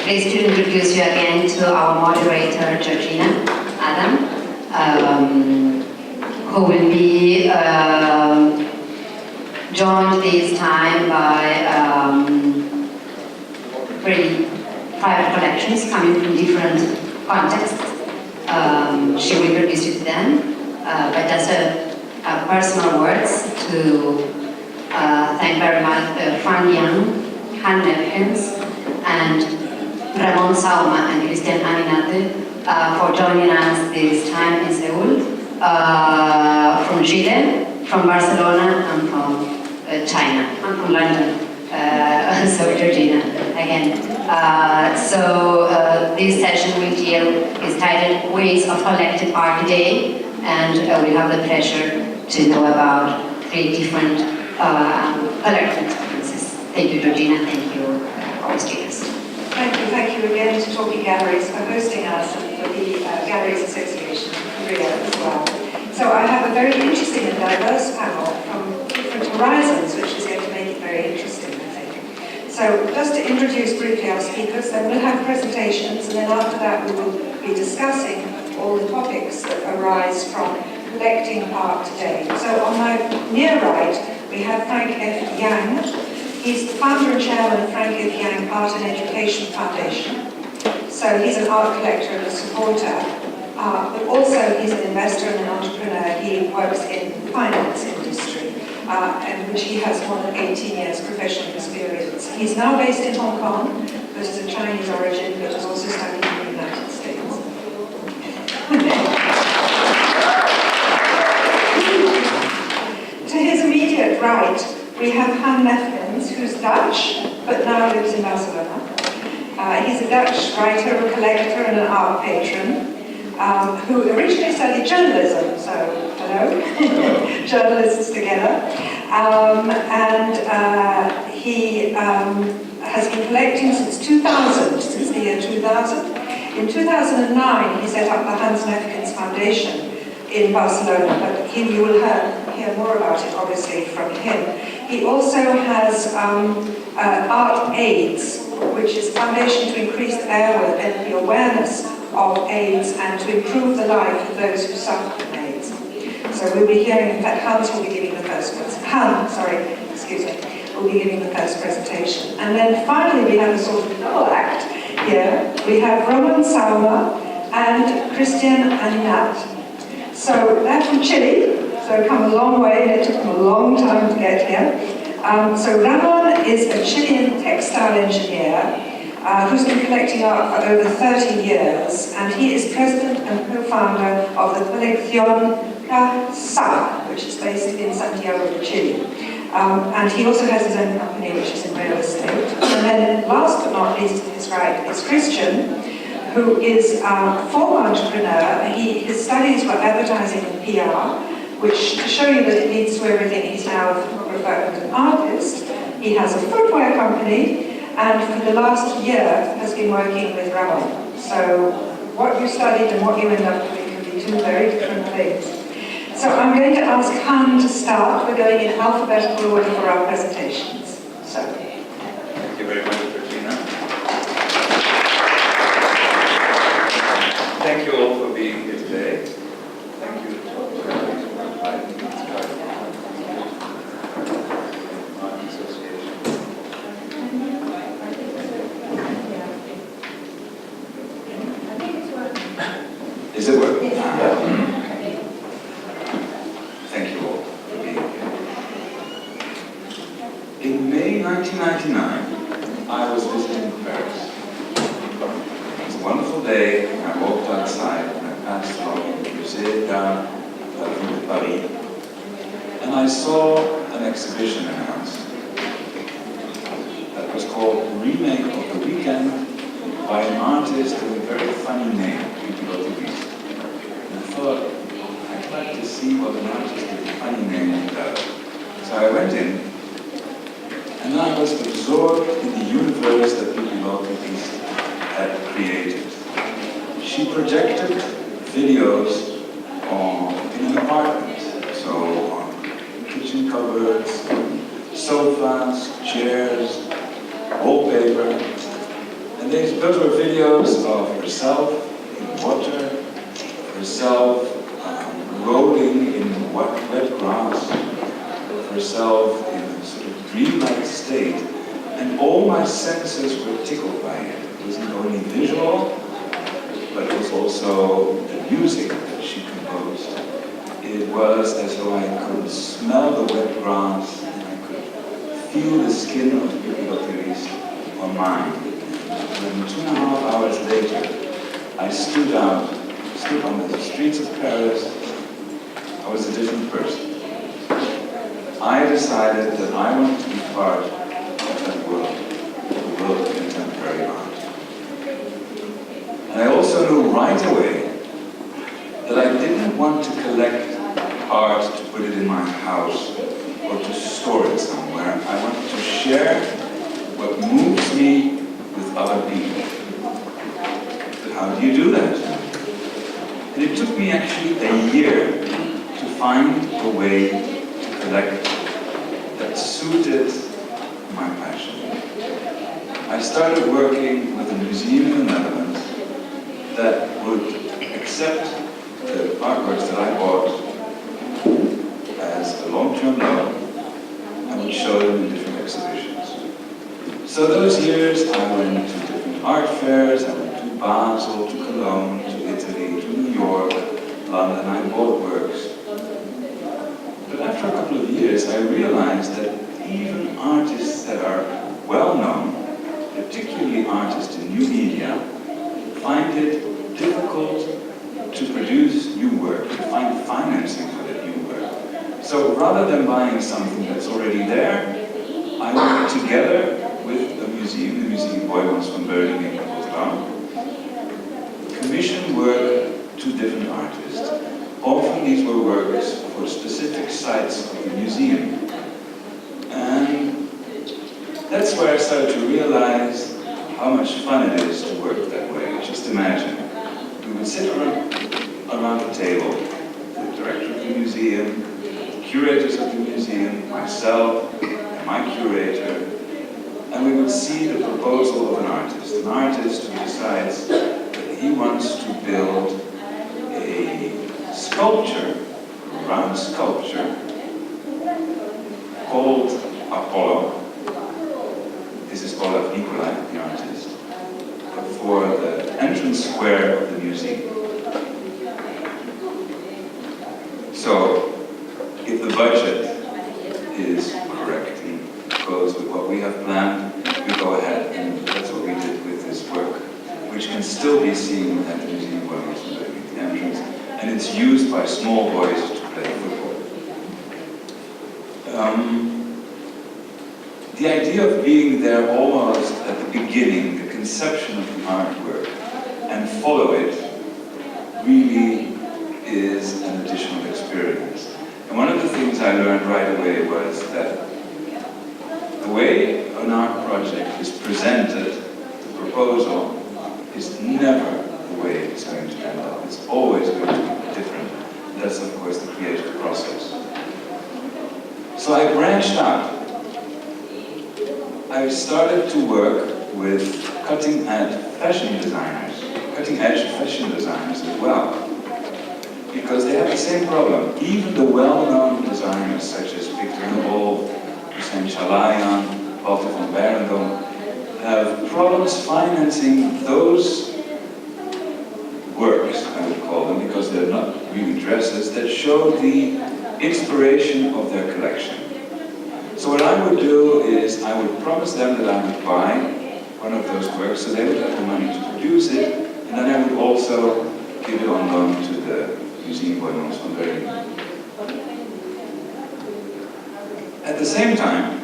pleased to introduce you again to our moderator, Georgina, who will be joined this time by very private collections coming from different contexts. She will introduce you to them, but just personal words to thank very much Fan Yang, Nefkens, and Ramón, Sauma, and Cristián, Aninate for joining us this time in Seoul, from Chile, from Barcelona, and from China, and from London. So Georgina again. This session is titled Ways of Collective Art Today, and we have the pleasure to know about 3 different collective experiences. Thank you, Georgina. Thank you, our speakers. Thank you again to Talking Galleries for hosting us and for the Galleries Association of Korea as well. So I have a very interesting and diverse panel from different horizons, which is going to make it very interesting, I think. So just to introduce briefly our speakers, then we'll have presentations, and then after that we will be discussing all the topics that arise from collecting art today. So on my near right, we have Frank F. Yang. He's the founder and chairman of Frank F. Yang Art and Education Foundation. So he's an art collector and a supporter, but also he's an investor and an entrepreneur. He works in the finance industry, in which he has more than 18 years professional experience. He's now based in Hong Kong, but is of Chinese origin, but has also studied in the United States. To his immediate right, we have Nefkens, who's Dutch, but now lives in Barcelona. He's a Dutch writer, a collector, and an art patron, who originally studied journalism, so hello, journalists together. He has been collecting since 2000, since the year 2000. In 2009, he set up the Hans Nefkens Foundation in Barcelona, but you will hear more about it, obviously, from him. He also has Art AIDS, which is a foundation to increase the awareness of AIDS and to improve the life of those who suffer from AIDS. So we'll be hearing, in fact, Hans will be giving the first will be giving the first presentation. And then finally, we have a sort of double act here. We have Ramón, Sauma, and Cristián, Aninate. So they're from Chile. So come a long way, and it took them a long time to get here. So Ramón is a Chilean textile engineer who's been collecting art for over 30 years, and he is president and co-founder of the Colección Ca.Sa, which is based in Santiago, Chile. And he also has his own company, which is in real estate. And then last but not least to his right is Cristián, who is a former entrepreneur. His studies were advertising and PR, which, to show you that it leads to everything, he's now a photographer and an artist. He has a footwear company, and for the last year has been working with Ramón. So what you studied and what you end up doing can be 2 very different things. So I'm going to ask Han to start. We're going in alphabetical order for our presentations. So. Thank you very much, Georgina. Thank you all for being here today. Thank you to inviting me to Art Association. Is it working? Yeah. Thank you all for being here. In May 1999, I was visiting Paris. It was a wonderful day. I walked outside and I passed along the Musée d'Art de Paris, and I saw an exhibition announced that was called Remake of the Weekend by an artist with a very funny name, and I thought, I'd like to see what an artist with a funny name does. So I went in, and I was absorbed in the universe that Pippi Lopez had created. She projected videos in an apartment, so on kitchen cupboards, sofas, chairs, wallpaper, and And those were videos of herself in water, herself rolling in wet grass, herself in a sort of dreamlike state, and all my senses were tickled by it. It wasn't only visual, but it was also the music that she composed. It was as though I could smell the wet grass, and I could feel the skin of the on mine. And 2.5 hours later, I stood on the streets of Paris. I was a different person. I decided that I wanted to be part of that world, the world of contemporary art. And I also knew right away that I didn't want to collect art to put it in my house or to store it somewhere. I wanted to share what moves me with other people. But how do you do that? And it took me actually a year to find a way to collect that suited my passion. I started working with a museum in the Netherlands that would accept the artworks that I bought as a long-term loan and would show them in different exhibitions. So those years I went to different art fairs, I went to Basel, to Cologne, to Italy, to New York, London, I bought works. But after a couple of years I realized that even artists that are well-known, particularly artists in new media, find it difficult to produce new work, to find financing for that new work. So rather than buying something that's already there, I went together with a museum, the Museum Boijmans van Beuningen in Rotterdam, commissioned work to different artists. Often these were works for specific sites of the museum. And that's where I started to realize how much fun it is to work that way. Just imagine, we would sit around the table, the director of the museum, the curators of the museum, myself, and my curator, and we would see the proposal of an artist who decides that he wants to build a sculpture, a round sculpture, called Apollo. This is Olaf Nicolai, the artist, for the entrance square of the museum. So, if the budget is correct and goes with what we have planned, we go ahead, and that's what we did with this work, which can still be seen at the Museum of the entrance, and it's used by small boys to play football. The idea of being there almost at the beginning, the conception of the artwork, and follow it, really is an additional experience. And one of the things I learned right away was that the way an art project is presented, the proposal, is never the way it's going to end up. It's always going to be different. That's, of course, the creative process. So I branched out. I started to work with cutting-edge fashion designers as well, because they have the same problem. Even the well-known designers such as Victor Nobel, Hussein Chalayan, Walter van Berendonck have problems financing those works, I would call them, because they're not really dresses, that show the inspiration of their collection. So what I would do is I would promise them that I would buy one of those works so they would have the money to produce it, and then I would also give it on loan to the Museum Boijmans van Beuningen. At the same time,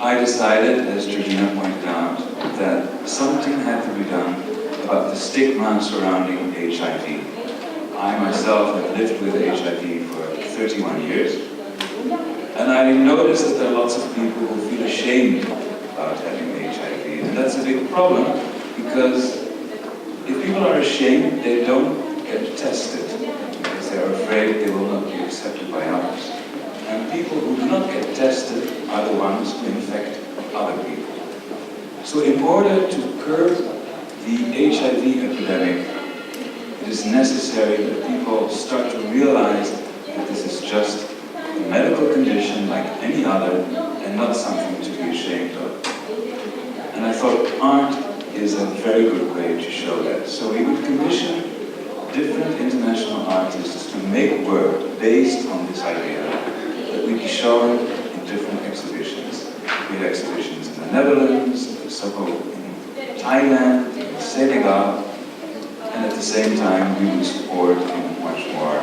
I decided, as Georgina pointed out, that something had to be done about the stigma surrounding HIV. I myself have lived with HIV for 31 years, and I noticed that there are lots of people who feel ashamed about having HIV. And that's a big problem, because if people are ashamed, they don't get tested, because they're afraid they will not be accepted by others. And people who do not get tested are the ones who infect other people. So in order to curb the HIV epidemic, it is necessary that people start to realize that this is just a medical condition like any other and not something to be ashamed of. And I thought art is a very good way to show that. So we would commission different international artists to make work based on this idea that would be shown in different exhibitions. We had exhibitions in the Netherlands, in Thailand, in Senegal, and at the same time we would support in a much more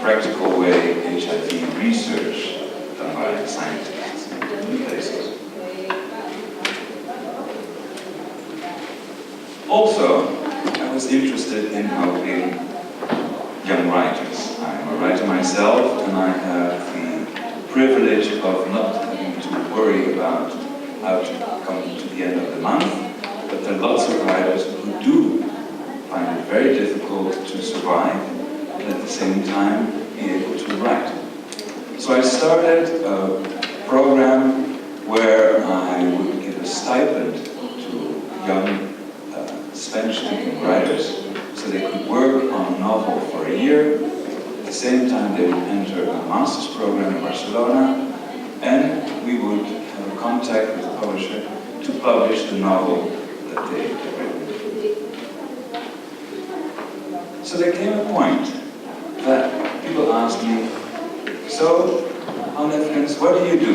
practical way HIV research done by scientists in places. Also, I was interested in helping young writers. I'm a writer myself, and I have the privilege of not having to worry about how to come to the end of the month, but there are lots of writers who do find it very difficult to survive, and at the same time be able to write. So I started a program where I would give a stipend to young Spanish-speaking writers, so they could work on a novel for a year. At the same time, they would enter a master's program in Barcelona, and we would have a contact with the publisher to publish the novel that they had written. So there came a point that people asked me, so, Nefkens, what do you do?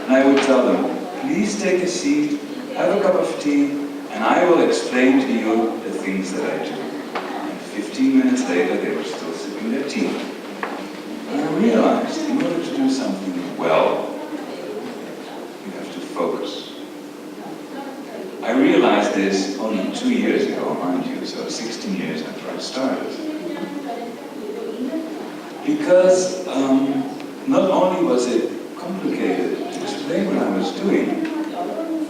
And I would tell them, please take a seat, have a cup of tea, and I will explain to you the things that I do. And 15 minutes later, they were still sipping their tea. And I realized, in order to do something well, you have to focus. I realized this only 2 years ago, mind you, so 16 years after I started. Because not only was it complicated to explain what I was doing,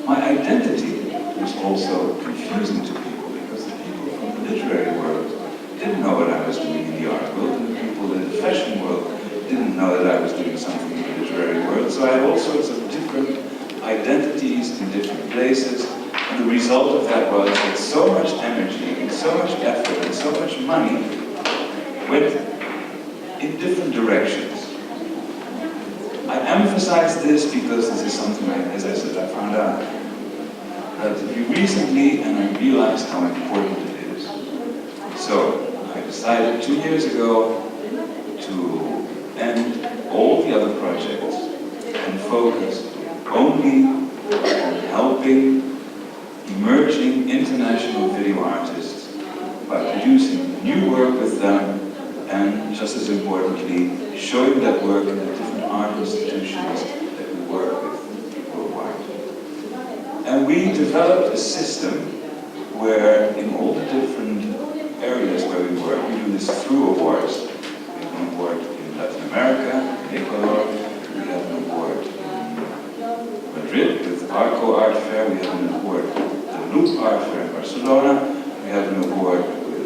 my identity was also confusing to people, because the people from the literary world didn't know what I was doing in the art world, and the people in the fashion world didn't know that I was doing something in the literary world. So I had all sorts of different identities in different places, and the result of that was that so much energy, and so much effort, and so much money went in different directions. I emphasize this because this is something, as I said, I found out recently, and I realized how important it is. So I decided 2 years ago to end all the other projects and focus only on helping emerging international video artists by producing new work with them, and just as importantly, showing that work in the different art institutions that we work with worldwide. And we developed a system where in all the different areas where we work, we do this through awards. We have an award in Latin America, in Ecuador, we have an award in Madrid with the Arco Art Fair, we have an award with the Loop Art Fair in Barcelona, we have an award with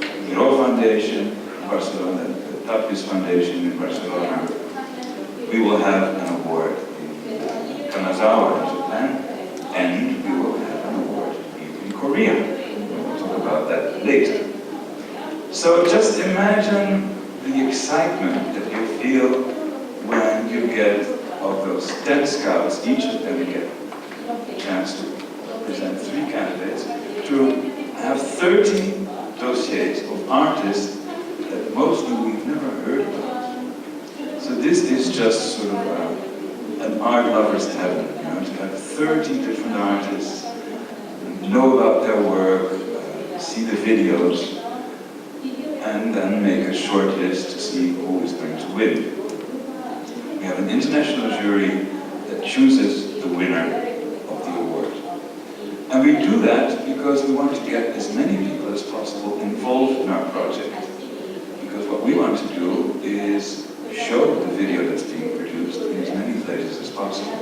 the Miro Foundation in Barcelona, the Tapis Foundation in Barcelona. We will have an award in Ca.Sa in Japan, and we will have an award in Korea. We will talk about that later. So just imagine the excitement that you feel when you get of those 10 scouts, each of them get a chance to present 3 candidates, to have 30 dossiers of artists that mostly we've never heard about. So this is just sort of an art lover's heaven, you know, to have 30 different artists, know about their work, see the videos, and then make a short list to see who is going to win. We have an international jury that chooses the winner of the award. And we do that because we want to get as many people as possible involved in our project. Because what we want to do is show the video that's being produced in as many places as possible.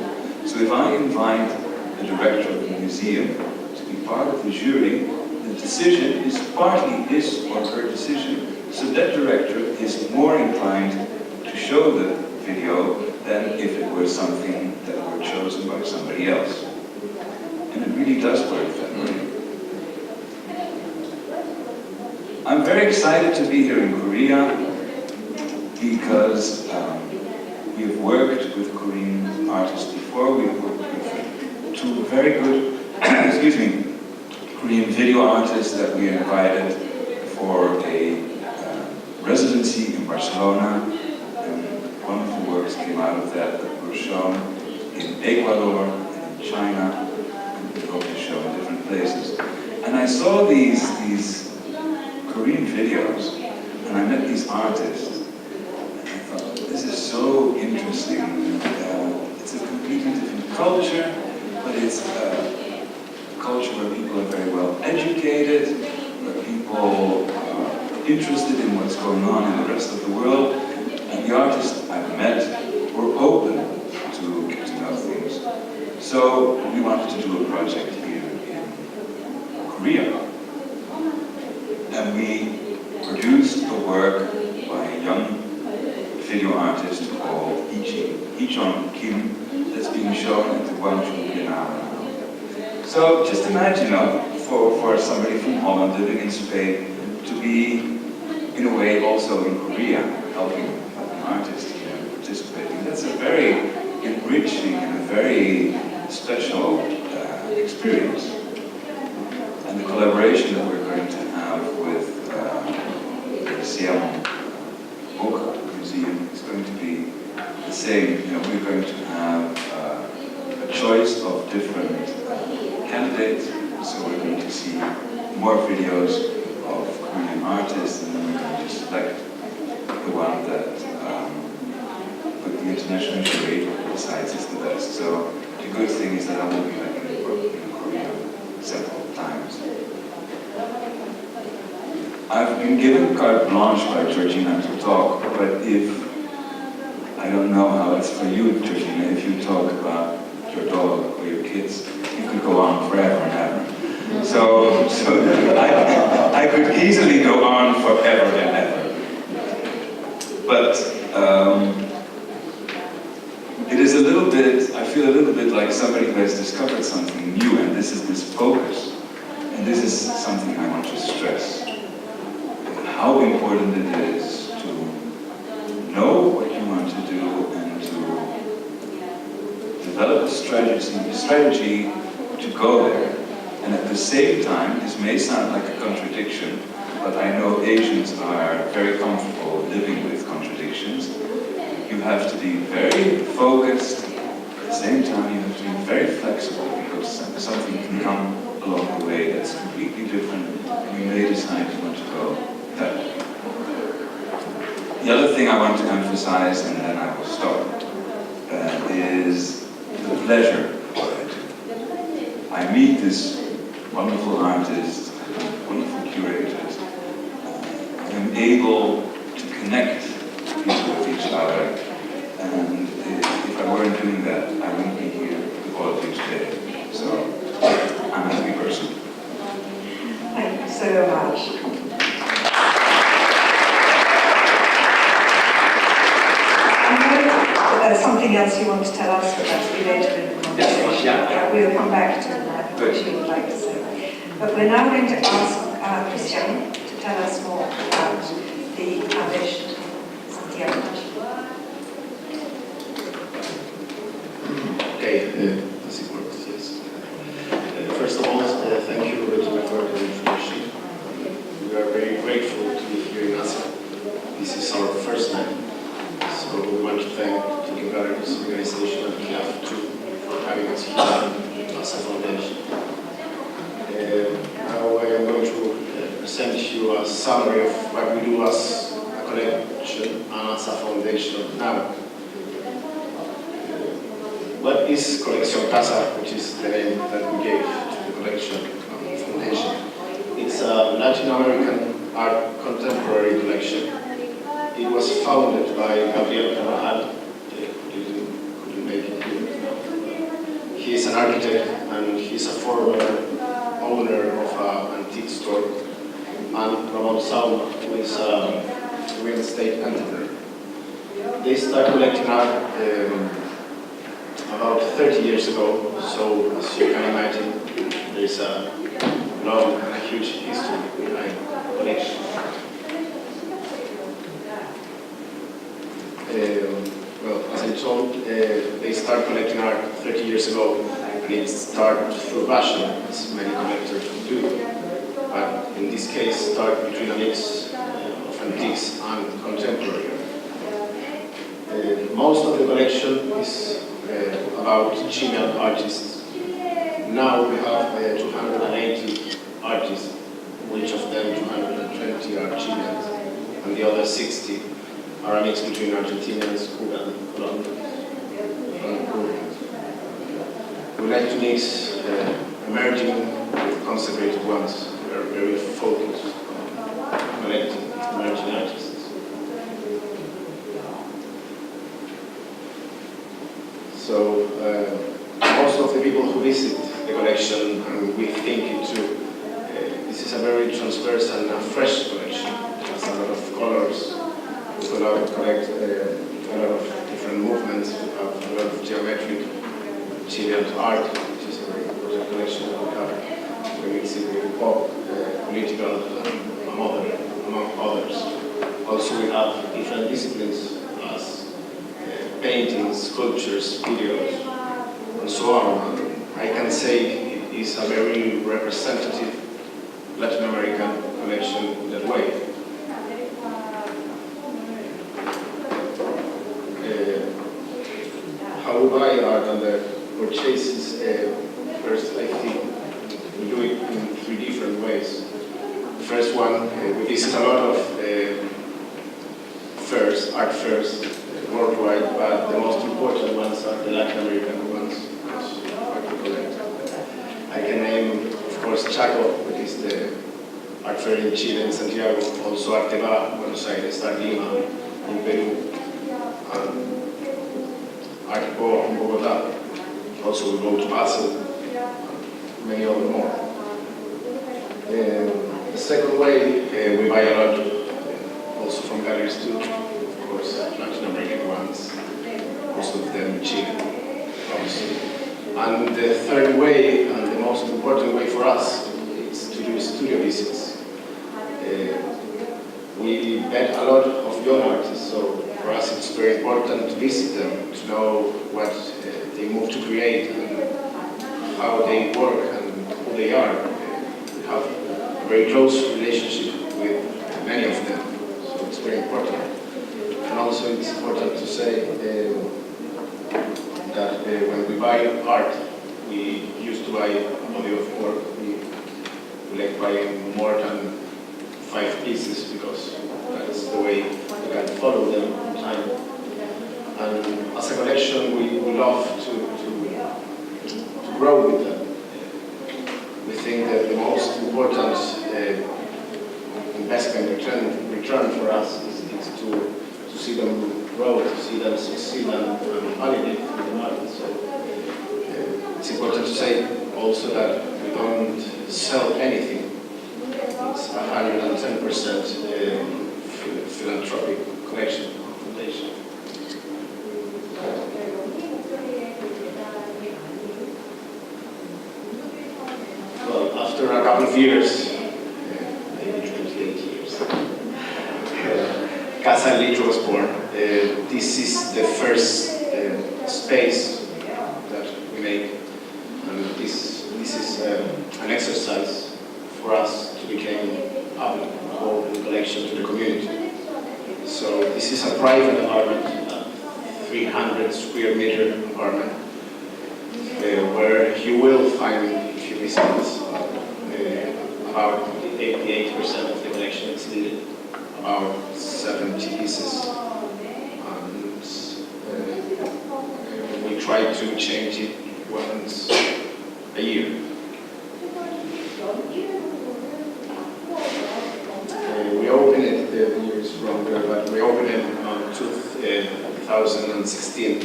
So if I invite the director of the museum to be part of the jury, the decision is partly his or her decision. So that director is more inclined to show the video than if it were something that were chosen by somebody else. really does work that way. I'm very excited to be here in Korea because we've worked with Korean artists before. We've worked with two very good, excuse me, Korean video artists that we invited for a residency in Barcelona. And wonderful works came out of that were shown in Ecuador and in China, and we hope to show in different places. And I saw these Korean videos, and I met these artists, and I thought, this is so interesting. It's a completely different culture, but it's a culture where people are very well educated, where people are interested in what's going on in the rest of the world, and the artists I've met were open to know things. So we wanted to do a project here in Korea. And we produced a work by a young video artist called Ichon Kim that's being shown at the Gwangju Biennale now. So just imagine, for somebody from Holland living in Spain to be, in a way, also in Korea, helping artists here participating. That's a very enriching and a very special experience. And the collaboration that we're going to have with the Seoul Book Museum is going to be the same. We're going to have a choice of different candidates, so we're going to see more videos of Korean artists, and then we're going to select the one that with the international jury decides is the best. So the good thing is that I will be back in Korea several times. I've been given carte blanche by Georgina to talk, but I don't know how it's for you, Georgina, if you talk about your dog or your kids, you could go on forever and ever. So I could easily go on forever and ever. But it is a little bit, I feel a little bit like somebody who has discovered something new, and this is this focus. And this is something I want to stress. How important it is to know what you want to do and to develop a strategy to go there. And at the same time, this may sound like a contradiction, but I know Asians are very comfortable living with contradictions. You have to be very focused. At the same time, you have to be very flexible, because something can come along the way that's completely different, and you may decide you want to go that way. The other thing I want to emphasize, and then I will stop, is the pleasure of what I do. I meet this wonderful artists, wonderful curators. I am able to connect people with each other, and if I weren't doing that, I wouldn't be here with all of you today. So I'm a happy person. Thank you so much. I know that there's something else you want to tell us, but that's related in the conversation. Yeah. We'll come back to what you would like to say. But we're now going to ask Cristián to tell us more about the foundation, Santiago. Okay, does it work? Yes. First of all, thank you, Georgina, for the introduction. We are very grateful to be here in Ca.Sa. This is our first time, so we want to thank the Gardeners organization and CAF too for having us here at Ca.Sa Foundation. Now I am going to present you a summary of what we do as a collection and Ca.Sa Foundation now. What is Colección Ca.Sa, which is the name that we gave to the collection and foundation? It's a Latin American art contemporary collection. It was founded by Gabriel Carvajal. Could you make it here? He is an architect and he's a former owner of an antique store. And Ramón, who is a real estate entrepreneur. They started collecting art about 30 years ago, so as you can imagine, there is a long and a huge history behind collection. Well, as I told, they started collecting art 30 years ago, and it started through passion, as many collectors do. But in this case, started between a mix of antiques and contemporary. Most of the collection is about Chilean artists. Now we have 280 artists, which of them 220 are Chileans, and the other 60 are a mix between Argentinians, Cubans, Colombians, and Peruvians. We like to mix emerging with consecrated ones. We are very focused on collecting emerging artists. So most of the people who visit the collection, and we think it too, this is a very transverse and a fresh collection. It has a lot of colors. We collect a lot of different movements. We have a lot of geometric Chilean art, which is a very important collection that we have. We mix it with pop, political, among others. Also, we have different disciplines as paintings, sculptures, videos, and so on. I can say it is a very representative Latin American collection in that way. How we buy art and the purchases, first I think we do it in 3 different ways. The first one, we visit a lot of art fairs, worldwide, but the most important ones are the Latin American ones, which we collect. I can name, of course, Chaco, which is the art fair in Chile and Santiago, also Ca.Sa, Buenos Aires, Lima, in Peru, and Artico in Bogotá. Also we go to Ca.Sa, many other more. The second way, we buy a lot, also from galleries too. Of course, Latin American ones, most of them Chile, obviously. And the third way, and the most important way for us, is to do studio visits. We met a lot of young artists, so for us it's very important to visit them, to know what they move to create, and how they work, and who they are. We have a very close relationship with many of them, so it's very important. And also it's important to say that when we buy art, we used to buy a body of work. We like buying more than 5 pieces because that's the way we can follow them in time. And as a collection, we love to grow with them. We think that the most important investment return for us is to see them grow, to see them succeed and validate with the market. So it's important to say also that we don't sell anything. It's 110% philanthropic collection foundation. Well, after a couple of years, maybe 28 years, Ca.Sa was born. This is the first space that we make, and this is an exercise for us to become public, to open the collection to the community. So this is a private apartment, a 300 square meter apartment, where you will find, if you visit us, about 88% of the collection is needed, about 70 pieces. And we try to change it once a year. We opened it, the year is longer, but we opened it on 2016.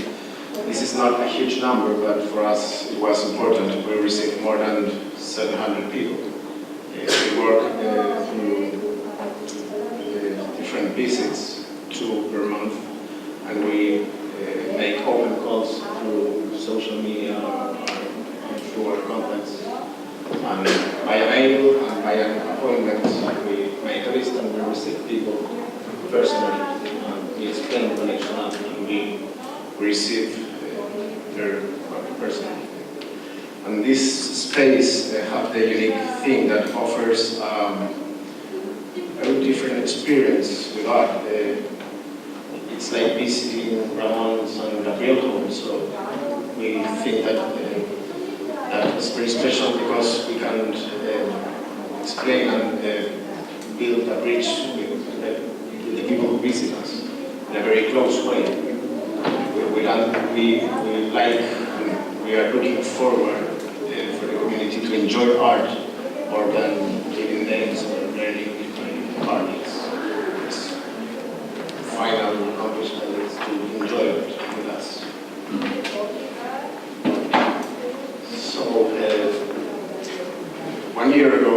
This is not a huge number, but for us it was important. We received more than 700 people. We work through different visits, 2 per month, and we make open calls through social media or through our contacts. by an appointment, we make a list and we receive people personally. We explain the collection and we receive their personally. And this space have the unique thing that offers a very different experience with art. It's like visiting Ramon's and Gabriel's home, so we think that it's very special because we can explain and build a bridge with the people who visit us in a very close way. We are looking forward for the community to enjoy art more than giving names or learning different art. It's final accomplishment is to enjoy it with us. So 1 year ago,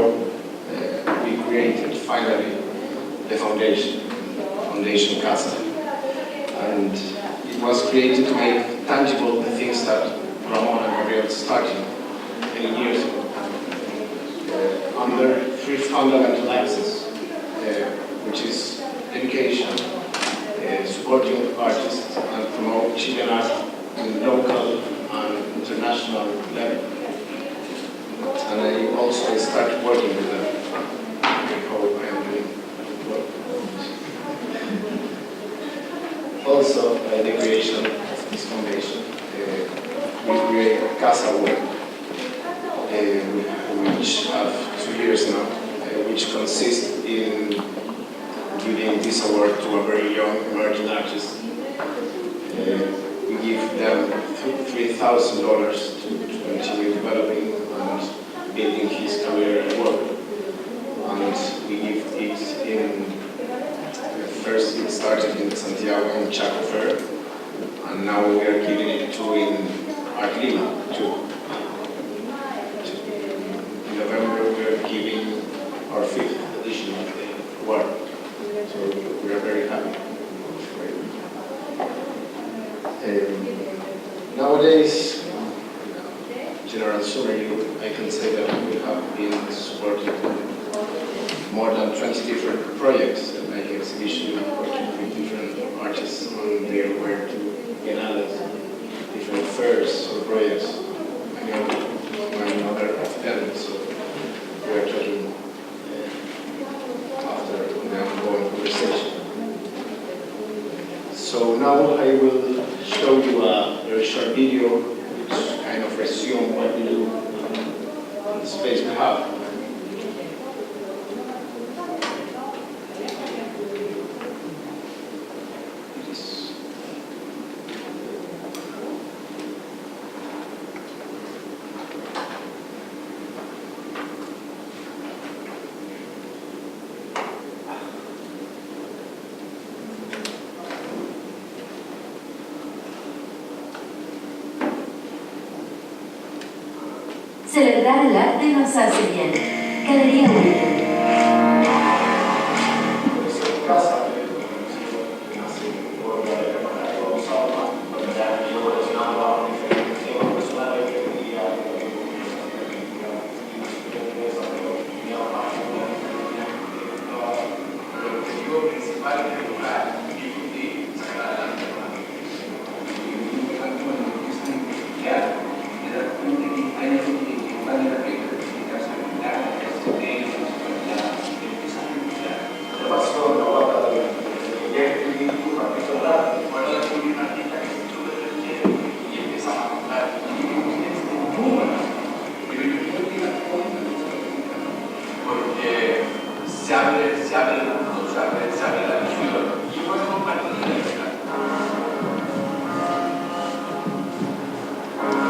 we created finally the Foundation Ca.Sa. And it was created to make tangible the things that Ramón and Gabriel started 8 years ago. Under three fundamental axes, which is education, supporting artists, and promote Chilean art in local and international level. And I also started working with them. I hope I am doing well. Also, the creation of this foundation, we create Ca.Sa Web, which have 2 years now, which consists in giving this award to a very young emerging artist. We give them $3,000 to continue developing and building his career and work. And we give it in, first it started in Santiago and Ca.Sa, and now we are giving it to in Art Lima too. In November we are giving our 5th edition of the award. So we are very happy. Nowadays, general summary, I can say that we have been supporting more than 20 different projects, like exhibition, working with different artists on their work to biennales, different fairs or projects, one other of them. So we are talking after the ongoing conversation. So now I will show you a very short video which kind of resumes what we do in the space we have. Celebrar el arte nos hace bien. Galería Única.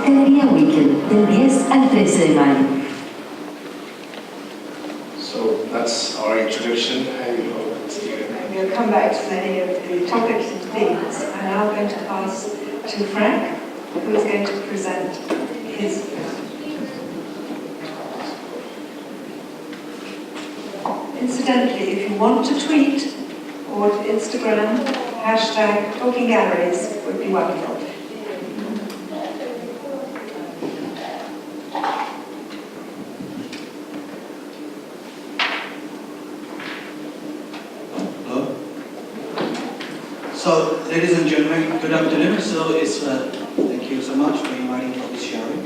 Galería Weekend, del 10 al 13 de mayo. So that's our introduction. I hope it's clear. We'll come back to many of the topics and themes. I'm now going to pass to Frank, who is going to present his. Incidentally, if you want to tweet or to Instagram, hashtag Talking Galleries would be wonderful. So, ladies and gentlemen, good afternoon. So, thank you so much for inviting for this sharing.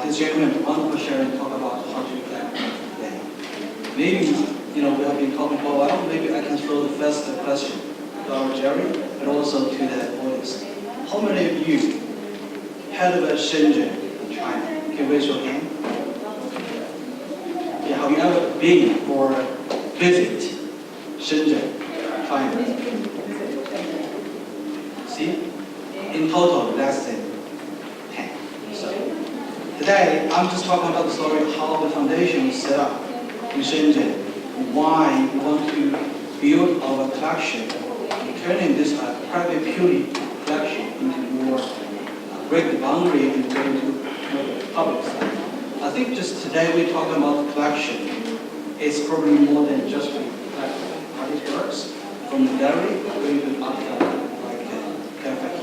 This gentleman, wonderful sharing, talk about how to plan today. Maybe, we have been talking for a while. Maybe I can throw the first question to our Jerry, but also to the audience. How many of you heard of Shenzhen in China? Can you raise your hand? Yeah, have you ever been or visit Shenzhen, China? See, in total, less than 10. So today, I'm just talking about the story of how the foundation was set up in Shenzhen, why we want to build our collection, turning this private purely collection into more break the boundary and go into the public side. I think just today we're talking about collection. It's probably more than just artworks from the gallery going to the art gallery.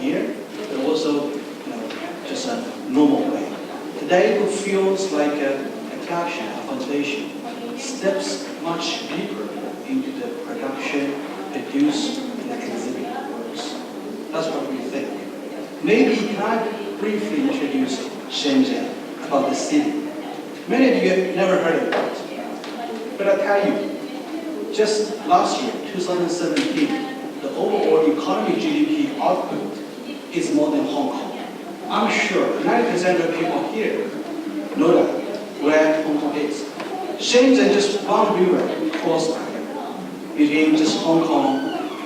Here, but also just a normal way. Today it feels like a collection, a foundation, steps much deeper into the production, produce, and exhibit works. That's what we think. Maybe can I briefly introduce Shenzhen, about the city? Many of you have never heard of it, but I tell you, just last year, 2017, the overall economy GDP output is more than Hong Kong. I'm sure 90% of people here know that where Hong Kong is. Shenzhen just one river cross between just Hong Kong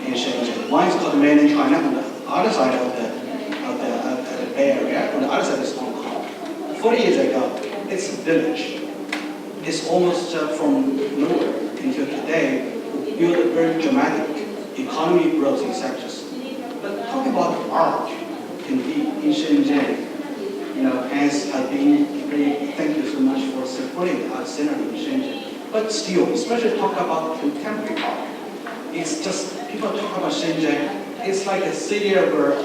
and Shenzhen. One is called mainland China, on the other side of the Bay Area, on the other side is Hong Kong. 40 years ago, it's a village. It's almost from nowhere until today, built a very dramatic economic growth in sectors. But talking about art, indeed, in Shenzhen, Hans has been very, thank you so much for supporting the art center in Shenzhen. But still, especially talk about contemporary art, it's just, people talk about Shenzhen, it's like a city where,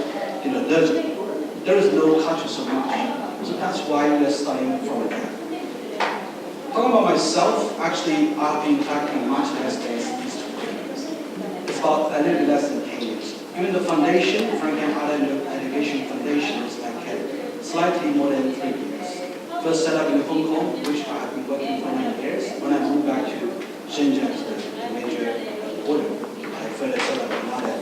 there is no culture so much. So that's why we're starting from there. Talking about myself, actually, I've been collecting much less than these 2 years. It's about a little less than 10 years. Even the foundation, Franklin Art and Education Foundation, is like slightly more than 3 years. First set up in Hong Kong, which I have been working for 9 years. When I moved back to Shenzhen as the major order, I further set up another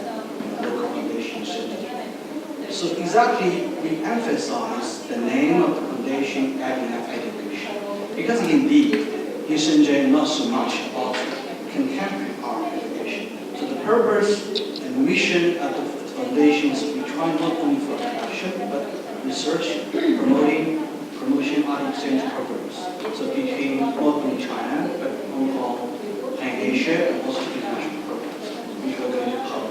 local foundation in Shenzhen. So exactly, we emphasize the name of the foundation, Aninate Education. Because indeed, in Shenzhen, not so much about contemporary art education. So the purpose and mission of the foundation is we try not only for collection, but research, promotion art exchange programs. So between not only China, but Hong Kong, and Asia, and also international programs, which we're going to cover.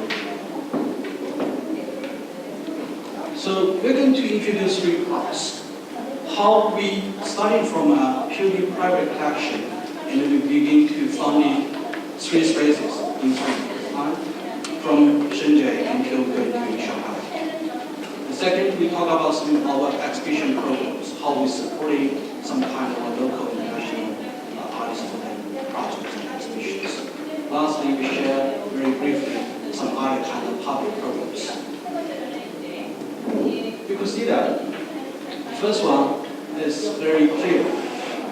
So we're going to introduce 3 parts. How we starting from a purely private collection, and then we begin to founding 3 spaces in 3 years' time, from Shenzhen until going to Shanghai. The second, we talk about some of our exhibition programs, how we supporting some kind of local international artists for their projects and exhibitions. Lastly, we share very briefly some other kind of public programs. You can see that. The first one is very clear.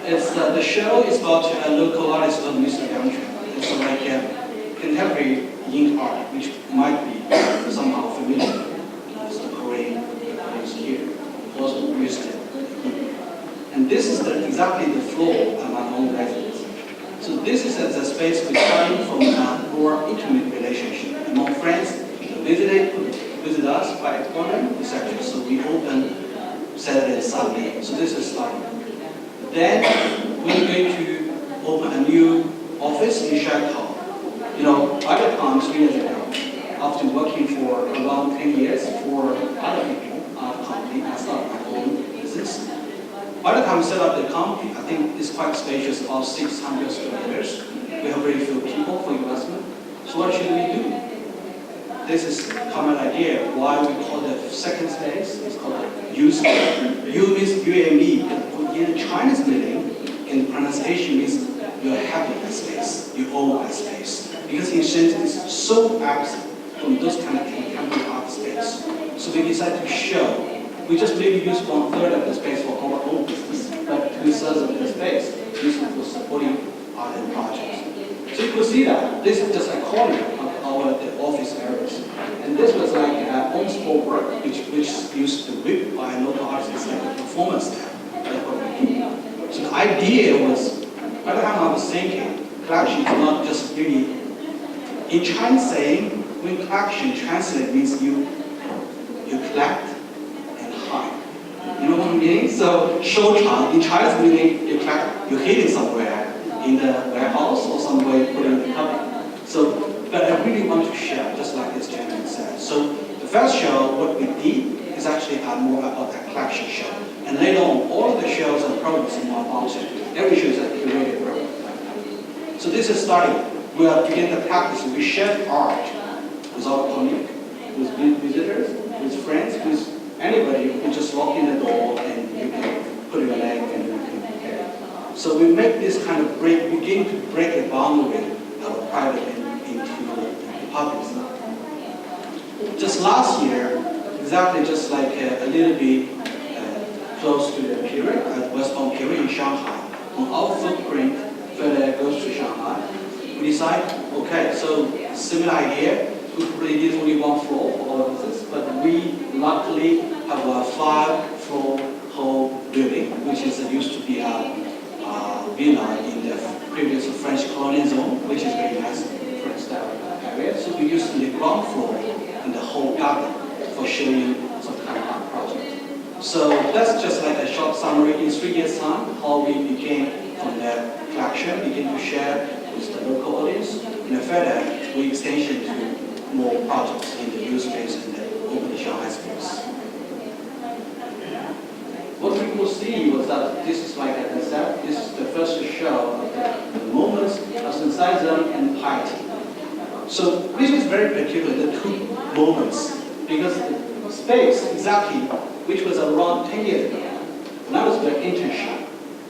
It's the show is about a local artist called Mr. Yang Chun. It's like a contemporary ink art, which might be somehow familiar with the Korean artists here. Also used it. And this is exactly the floor of my own residence. So this is the space we're starting from a more intimate relationship among friends who visit us by appointment, etc. So we open Saturday and Sunday. So this is starting. Then we're going to open a new office in Shanghai. By the time 3 years ago, after working for around 10 years for other people, our company, I started my own business. By the time we set up the company, I think it's quite spacious, about 600 square meters. We have very few people for investment. So what should we do? This is a common idea why we call the second space. It's called U space. U means you and me. In Chinese meaning, in pronunciation means you have a space, you own a space. Because in Shenzhen it's so absent. from those kind of contemporary art space. So we decided to show. We just maybe use 1/3 of the space for our own business, but 2/3 of the space used for supporting art and projects. So you could see that this is just a corner of our office areas. And this was like on-spot work, which used to be by a local artist, like a performance there. That's what we do. So the idea was, by the time I was thinking, collection is not just really, in Chinese saying, when collection translate means you collect and hide. You know what I mean? So, 收藏 in Chinese meaning you collect, you hid it somewhere in the warehouse or somewhere you put it in the cupboard. So, but I really want to share, just like this gentleman said. So, the first show, what we did is actually more about a collection show. And later on, all of the shows and programs in one function, every show is a curated program. So this is starting. We are beginning to practice. We share art with our community, with visitors, with friends, with anybody who just walk in the door and you can put your leg and you can prepare. So we make this kind of begin to break the boundary of private into the public side. Just last year, exactly just like a little bit close to the period, at westbound period in Shanghai, on our footprint further goes to Shanghai, we decide, okay, so similar idea, we really need only 1 floor for all of this, but we luckily have a 5-floor whole building, which is used to be a villa in the previous French colonial zone, which is very nice French style area. So we use the ground floor and the whole garden for showing some kind of art project. So that's just like a short summary in 3 years' time, how we began from the collection, begin to share with the local audience, and further we extension to more projects in the new space and the open Shanghai space. What we could see was that this is like a concept, this is the first show of the moments of sensationalism and piety. So which is very peculiar, the 2 moments, because the space exactly, which was around 10 years ago, that was the internship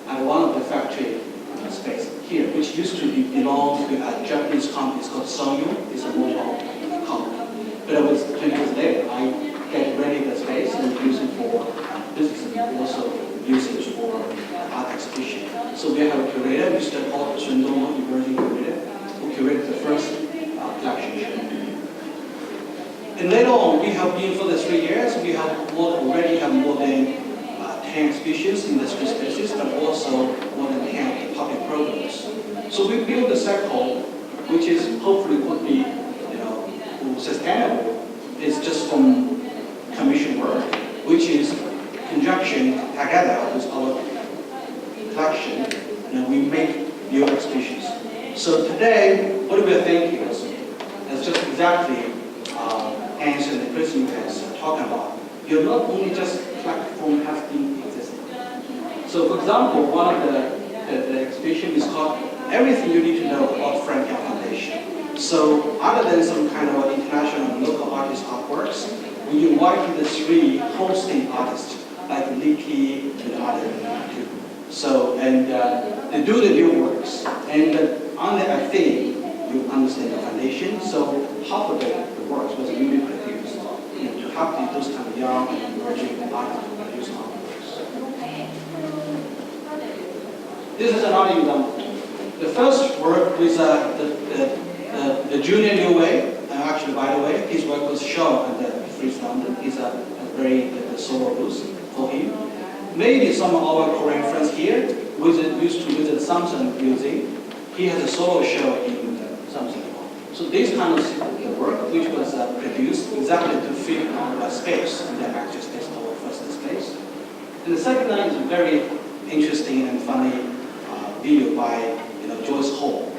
at one of the factory space here, which used to belong to a Japanese company called Seoul. It's a mobile company. But it was 20 years later, I get ready the space and use it for business and also use it for art exhibition. So we have a curator, Mr. Paul Chundong, emerging curator, who curated the first collection show. And later on, we have been for the 3 years, we have already have more than 10 exhibitions in the street spaces, but also more than 10 public programs. So we build a circle, which is hopefully could be, sustainable. It's just from commission work, which is conjunction together with our collection, and we make new exhibitions. So today, what we are thinking is just exactly Hans and Cristián has talking about. You're not only just platform has been existing. So for example, one of the exhibition is called Everything You Need to Know About Franklin Foundation. So other than some kind of international and local artist artworks, we invited the 3 hosting artists like Nikki and others too. So, and they do the new works. And on the theme, you understand the foundation. So half of the works was newly produced, to help those kind of young and emerging artists to produce artworks. This is another example. The first work was the Junior New Way. Actually, by the way, his work was shown at the Frieze London. It's a very solo booth for him. Maybe some of our Korean friends here used to visit Samsung Museum. He has a solo show in the Samsung. So this kind of work, which was produced exactly to fit our space, and then actually space our first space. And the second one is a very interesting and funny video by Joyce Hall,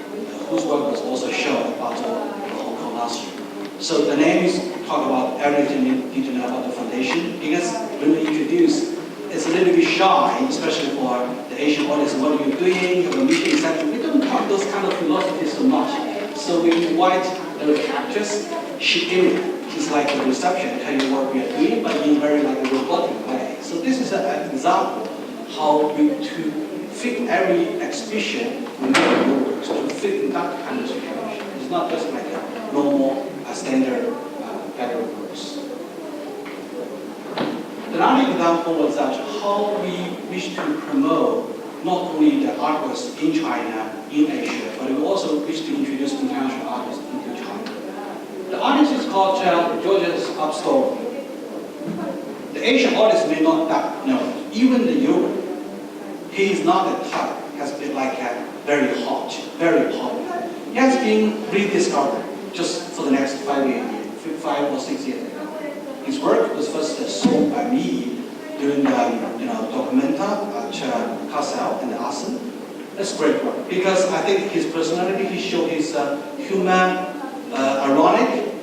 whose work was also shown at Hong Kong last year. So the names talk about everything you need to know about the foundation, because when we introduce, it's a little bit shy, especially for the Asian audience. What are you doing? You have a mission, etc. We don't talk those kind of philosophies so much. So we invite the actress. She is like a reception, tell you what we are doing, but in very like a robotic way. So this is an example how we to fit every exhibition we make new works to fit in that kind of situation. It's not just like a normal standard gathering works. Another example was that how we wish to promote not only the artworks in China, in Asia, but we also wish to introduce international artists into China. The artist is called Georgina. The Asian artist may not know, even the Europe, he is not a type, has been like a very hot, very popular. He has been rediscovered just for the next 5 or 6 years ago. His work was first sold by me during the documenta at Ca.Sa and Asin. That's great work because I think his personality, he showed his human, ironic,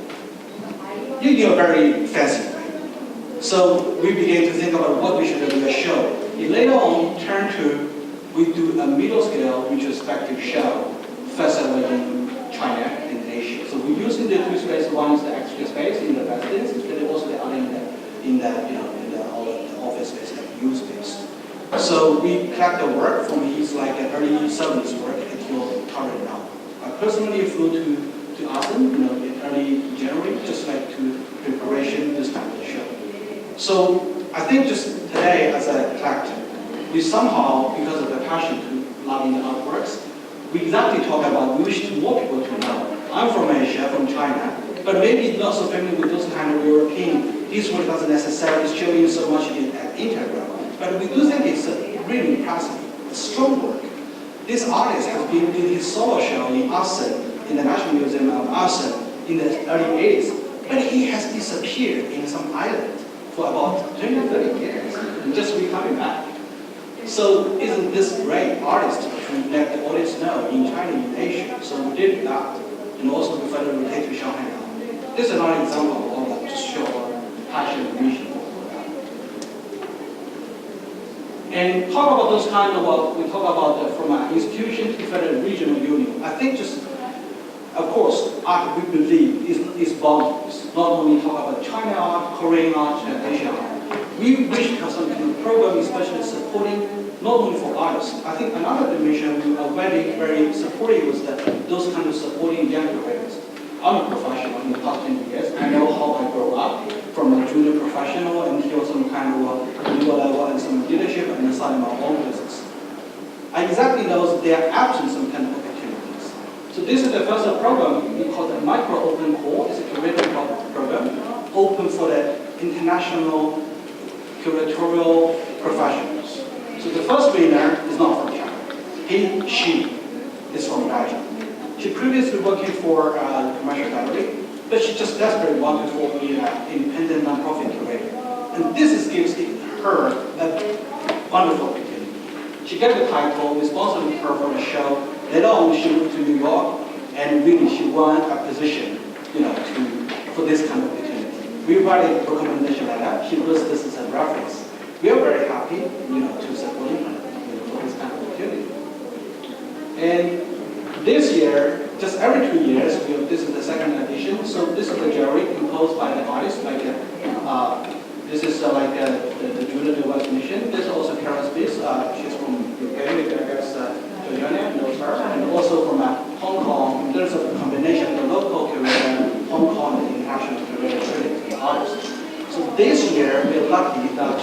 in a very fancy way. So we began to think about what we should do a show. He later on turned to, we do a middle scale retrospective show, festival in China and Asia. So we're using the two spaces. One is the extra space in the residence, and also the other in the office space, like U space. So we collect the work from his early 70s work until current now. I personally flew to Asin, in early January, just to preparation this kind of show. So I think just today as a collector, we somehow, because of the passion to loving the artworks, we exactly talk about we wish more people to know. I'm from Asia, from China, but maybe not so familiar with those kind of European. This work doesn't necessarily show you so much in integral, but we do think it's really impressive, a strong work. This artist has been doing his solo show in Asin, in the National Museum of Asin, in the early 80s, but he has disappeared in some island for about 20, 30 years, and just coming back. So isn't this great artist to let the audience know in China, in Asia? So we did that, and also we further relate to Shanghai now. This is another example of that, to show our passion and vision for that. And talk about those kind of what we talk about from an institution to federal regional union. I think just, of course, art we believe is boundaries. Not only talk about China art, Korean art, and Asian art. We wish to have some kind of program, especially supporting not only for artists. I think another dimension we are very, very supportive was that those kind of supporting young creators. I'm a professional in the past 20 years. I know how I grew up from a junior professional until some kind of legal level and some leadership and starting my own business. I exactly know there are absent some kind of opportunities. So this is the first program we call the Micro Open Core. It's a curatorial program open for the international curatorial professionals. So the first winner is not from China. She is from Belgium. She previously working for a commercial gallery, but she just desperately wanted to be an independent non-profit curator. And this gives her a wonderful opportunity. She got the title, we sponsored her for the show. Later on, she moved to New York, and really she won a position, for this kind of opportunity. We write a recommendation like that. She lists this as a reference. We are very happy, to support her, for this kind of opportunity. And this year, just every 2 years, this is the second edition. So this is the gallery composed by the artists, this is the Julia de Westmission. This is also Carol Spies. She's from UK, I guess Georgina knows her. And also from Hong Kong, there's a combination of the local curator, Hong Kong, and international curator, artists. So this year, we're lucky that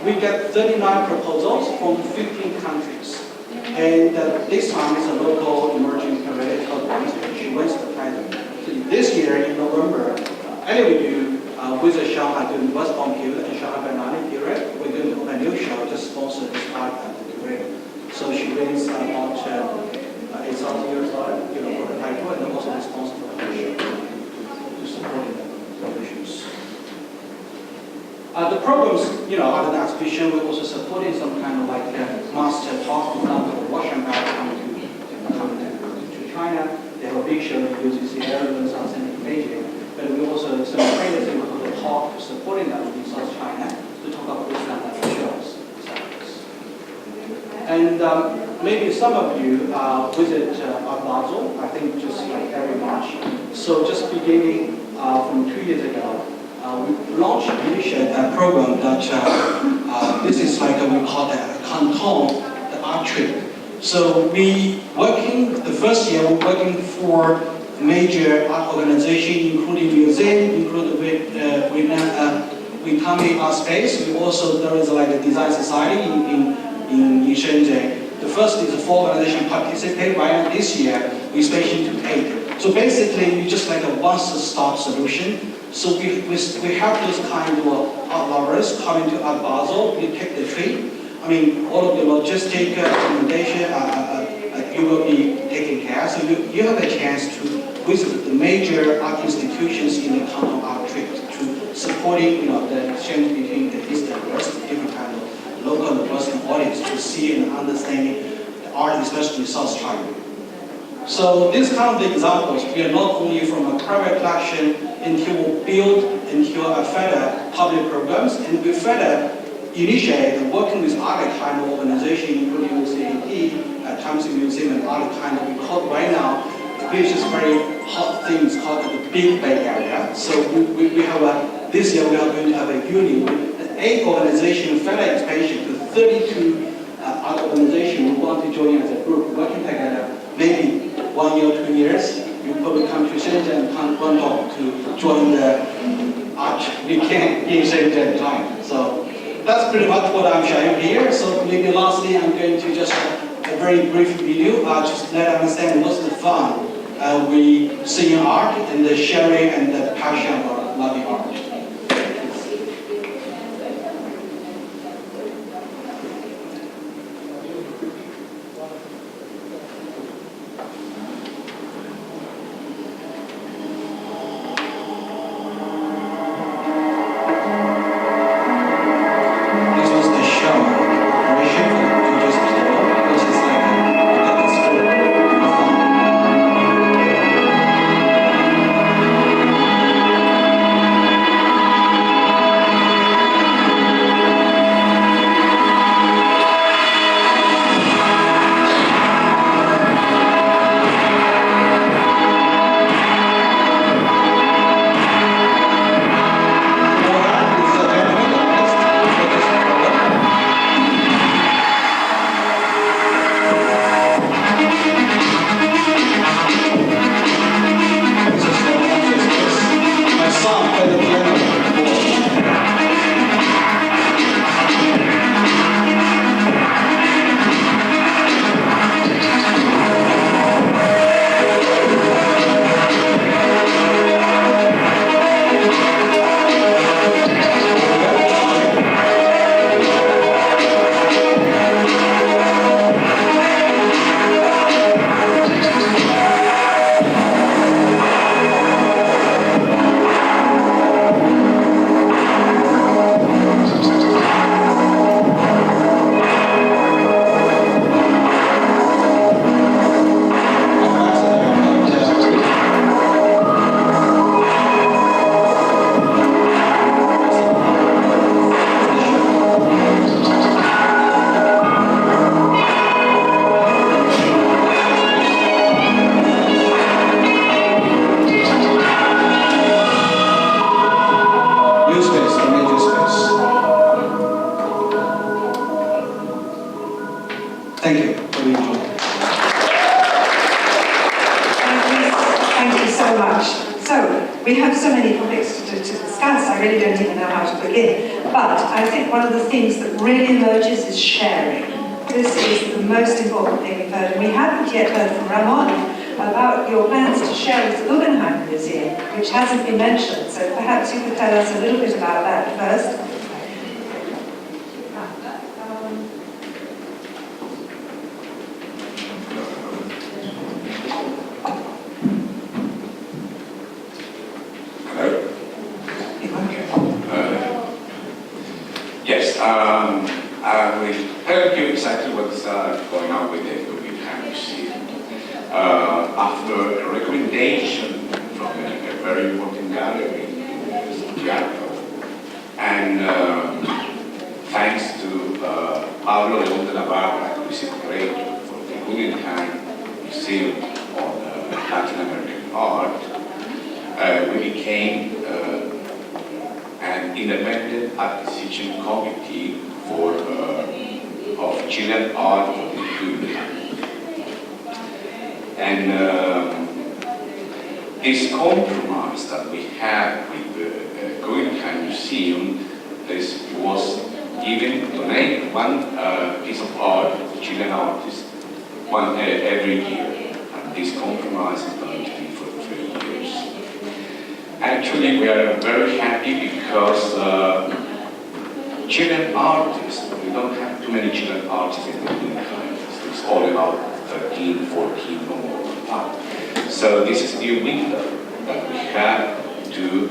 we get 39 proposals from 15 countries. And this time it's a local emerging curator called Ramón. She wins the title. So this year, in November, anyway, we do with the Shanghai doing Westbound period and Shanghai Banana period, we're going to open a new show just sponsor this art at the curator. So she wins about $8,000 for the title and also responsible for the show to support the issues. The programs, other than exhibition, we're also supporting some kind of master talk, for example, Russian back coming to China. They have a big show in UCC area and something in Beijing. But we also simultaneously hold a talk supporting them in South China to talk about this kind of shows. And maybe some of you visit Art Basel, I think just every March. So just beginning from 2 years ago, we launched a program that this is we call the Canton, the art trip. So the first year we're working for major art organization, including museum, including Vietnamese art space. We also, there is like a design society in Shenzhen. The first is 4 organizations participate. Right now this year, we expanded to 8. So basically, we just like a one-stop solution. So we have those kind of art lovers coming to Art Basel. We take the trip. I mean, all of the logistic accommodation, you will be taken care. So you have a chance to visit the major art institutions in the Canton Art Trip to supporting, the exchange between the East and West, different kind of local and Western audience to see and understanding the art, especially South China. So these kind of examples, we are not only from a private collection until we build into a further public programs, and we further initiate working with other kind of organizations, including CAT, Times Museum, and other kind of, we call right now, which is very hot things called the Big Bay Area. So we have this year we are going to have a union with 8 organizations, further expansion to 32 other organizations who want to join as a group, working together. Maybe 1 year, 2 years, you probably come to Shenzhen and come one talk to join the art weekend in Shenzhen time. So that's pretty much what I'm sharing here. So maybe lastly, I'm going to just a very brief video, just let understand what's the fun we see in art and the sharing and the passion for loving art. Thank you for being here. Thank you so much. So, we have so many topics to discuss, I really don't even know how to begin. But I think one of the things that really emerges is sharing. This is the most important thing we've heard. And we haven't yet heard from Ramón about your plans to share with the Guggenheim Museum, which hasn't been mentioned. So perhaps you could tell us a little bit about that first. I will tell you exactly what's going on with the Guggenheim Museum. After a recommendation from a very important gallery in Santiago, and thanks to Pablo León de la Barra, who is a curator for the Guggenheim Museum on Latin American art, we became an independent acquisition committee of Chilean art for the Guggenheim. And this compromise that we have with the Guggenheim Museum was given, donate one piece of art to Chilean artists every year. And this compromise is going to be for 3 years. Actually, we are very happy because Chilean artists, we don't have too many Chilean artists in the Guggenheim. It's all about 13, 14 or more. So this is the window that we have to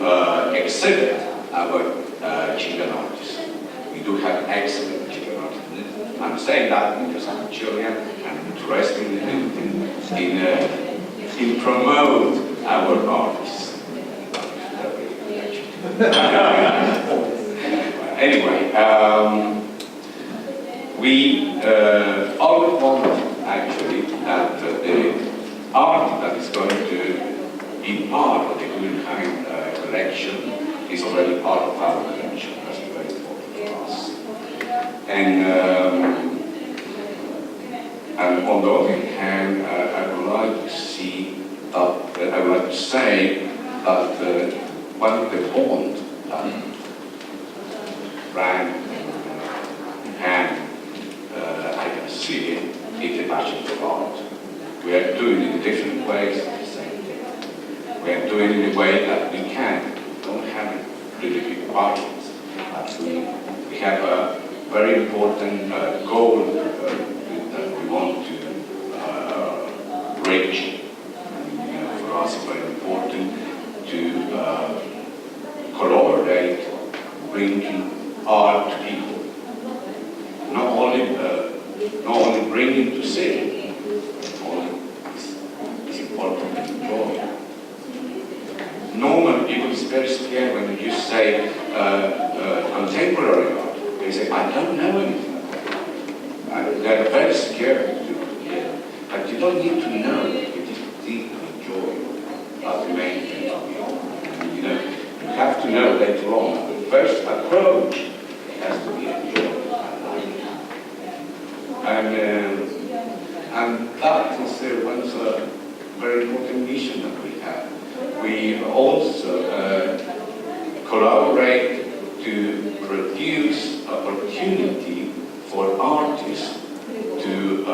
exhibit our Chilean artists. We do have excellent Chilean artists. I'm saying that because I'm Chilean and interested in promote our artists. Anyway, we always want actually that the art that is going to be part of the Guggenheim collection is already part of our collection. That's very important for us. And on the other hand, I would like to see that I would like to say that one of the bonds that ran hand I can see is the passion for art. We are doing it in different ways at the same time. We are doing it in a way that we can. We don't have really big budgets, but we have a very important goal that we want to reach. And, for us, it's very important to collaborate, bringing art to people. Not only bringing to see, it's important to enjoy. Normally, people is very scared when you say contemporary art. They say, I don't know anything about it. They're very scared to hear. But you don't need to know. You just need to enjoy. That's the main thing. You know, you have to know later on. The first approach has to be enjoyed. And that is one of the very important mission that we have. We also collaborate to produce opportunity for artists to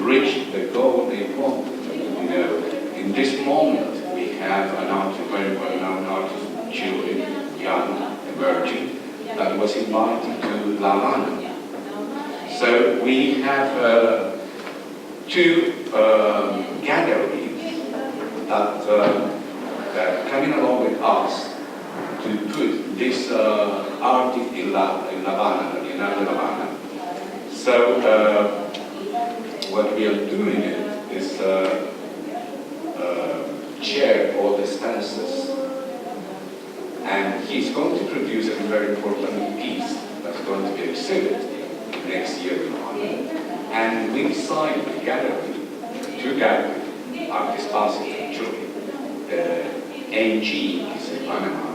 reach the goal they want. You know, in this moment we have an artist, very well-known artist from Chile, young, emerging, that was invited to La Habana. So we have two galleries that are coming along with us to put this artist in La Habana, in La Habana. So what we are doing is share all the stances, and he's going to produce a very important piece that's going to be exhibited next year in London. And we decided the gallery, two galleries, are Ca.Sa from Chile. AG is a Panama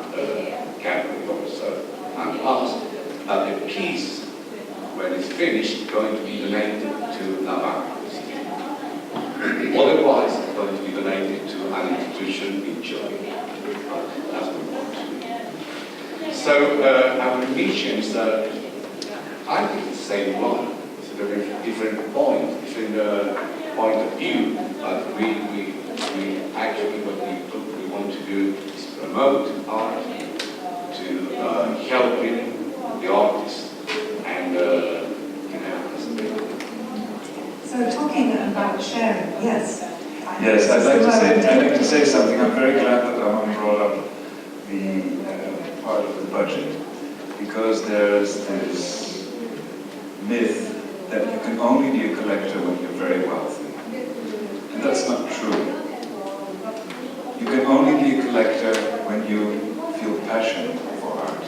gallery also, and us, that the piece, when it's finished, is going to be donated to La Habana. Otherwise, it's going to be donated to an institution in Chile. That's what we want to do. So our mission is that I think it's the same one. It's a very different point, different point of view. But we actually what we want to do is promote art, to helping the artists, and you know, that's a big. So talking about sharing, yes. Yes, I'd like to say something. I'm very glad that Ramón brought up the part of the budget, because there's this myth that you can only be a collector when you're very wealthy. And that's not true. You can only be a collector when you feel passion for art.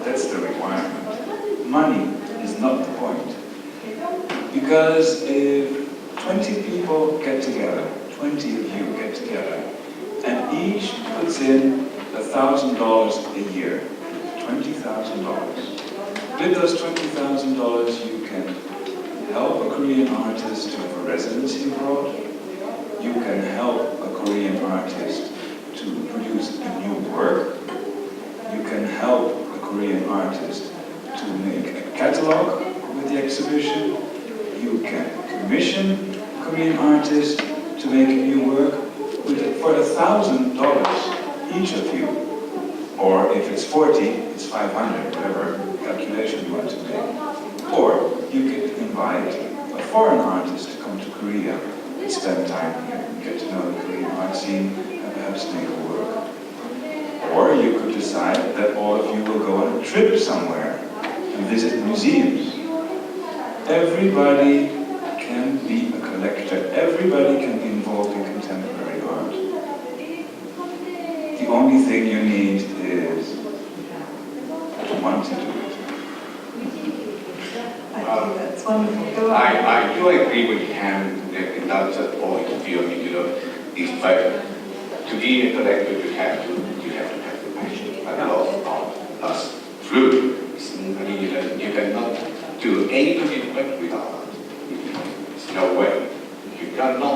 That's the requirement. Money is not the point. Because if 20 people get together, 20 of you get together, and each puts in $1,000 a year, $20,000. With those $20,000, you can help a Korean artist to have a residency abroad. you can help a Korean artist to produce a new work. You can help a Korean artist to make a catalog with the exhibition. You can commission a Korean artist to make a new work for $1,000 each of you. Or if it's 40, it's 500, whatever calculation you want to make. Or you could invite a foreign artist to come to Korea and spend time here and get to know the Korean art scene and perhaps make a work. Or you could decide that all of you will go on a trip somewhere and visit museums. Everybody can be a collector. Everybody can be involved in contemporary art. The only thing you need is to want to do it. That's wonderful. Go on. I do agree with him in that point of view. I mean, it's better to be a collector. You have to have the passion, and love art. That's true. I mean, you cannot do any commitment without art. There's no way. You cannot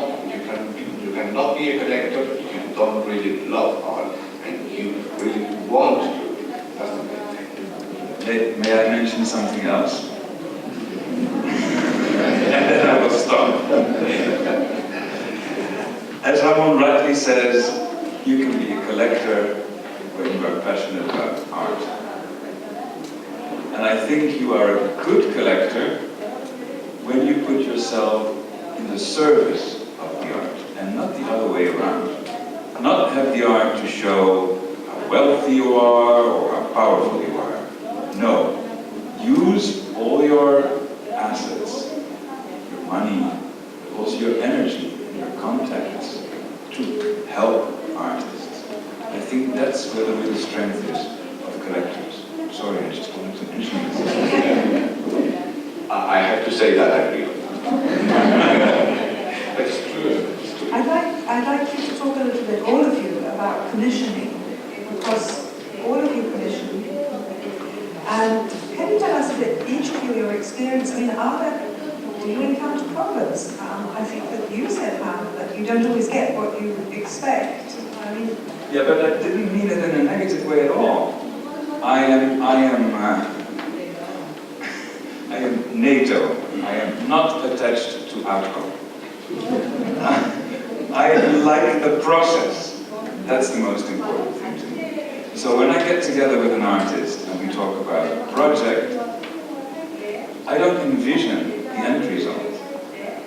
be a collector if you don't really love art and you really want to do it. That's the main thing. May I mention something else? And then I will stop. As Ramón rightly says, you can be a collector when you are passionate about art. And I think you are a good collector when you put yourself in the service of the art, and not the other way around. Not have the art to show how wealthy you are or how powerful you are. No. Use all your assets, your money, but also your energy and your contacts to help artists. I think that's where the real strength is of collectors. Sorry, I just wanted to mention this. I have to say that I agree. That's true. I'd like you to talk a little bit, all of you, about commissioning, because all of you commission. And can you tell us a bit, each of you, your experience? I mean, do you encounter problems? I think that you said, Hannah, that you don't always get what you expect. I mean, yeah, but I didn't mean it in a negative way at all. I am NATO. I am not attached to outcome. I like the process. That's the most important thing to me. So when I get together with an artist and we talk about a project, I don't envision the end result.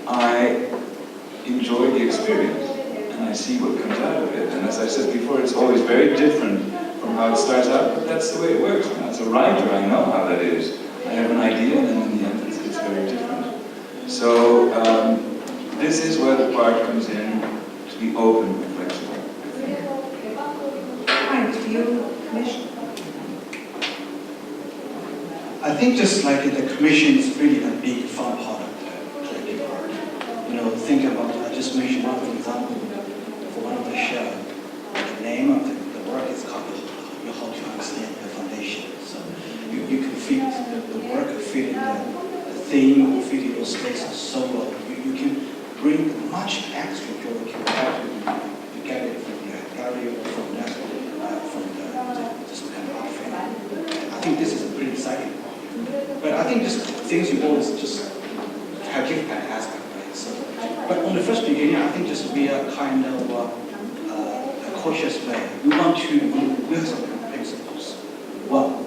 I enjoy the experience and I see what comes out of it. And as I said before, it's always very different from how it starts out, but that's the way it works. And as a writer, I know how that is. I have an idea and then in the end it's very different. So this is where the part comes in, to be open and flexible. Frank, do you commission? I think just like the commission is really a big fun part of the collective art. Think about, I just mentioned one example for one of the show. The name of the work is called How to Understand the Foundation. So you can fit the work, fit in the theme, fit in your space so well. You can bring much extra joy to you get it from the gallery or from the just kind of art frame. I think this is a pretty exciting part. But I think just things you always just have different kind of aspect, right? So, but on the first beginning, I think just be a kind of a cautious way. We want to build some principles. Well,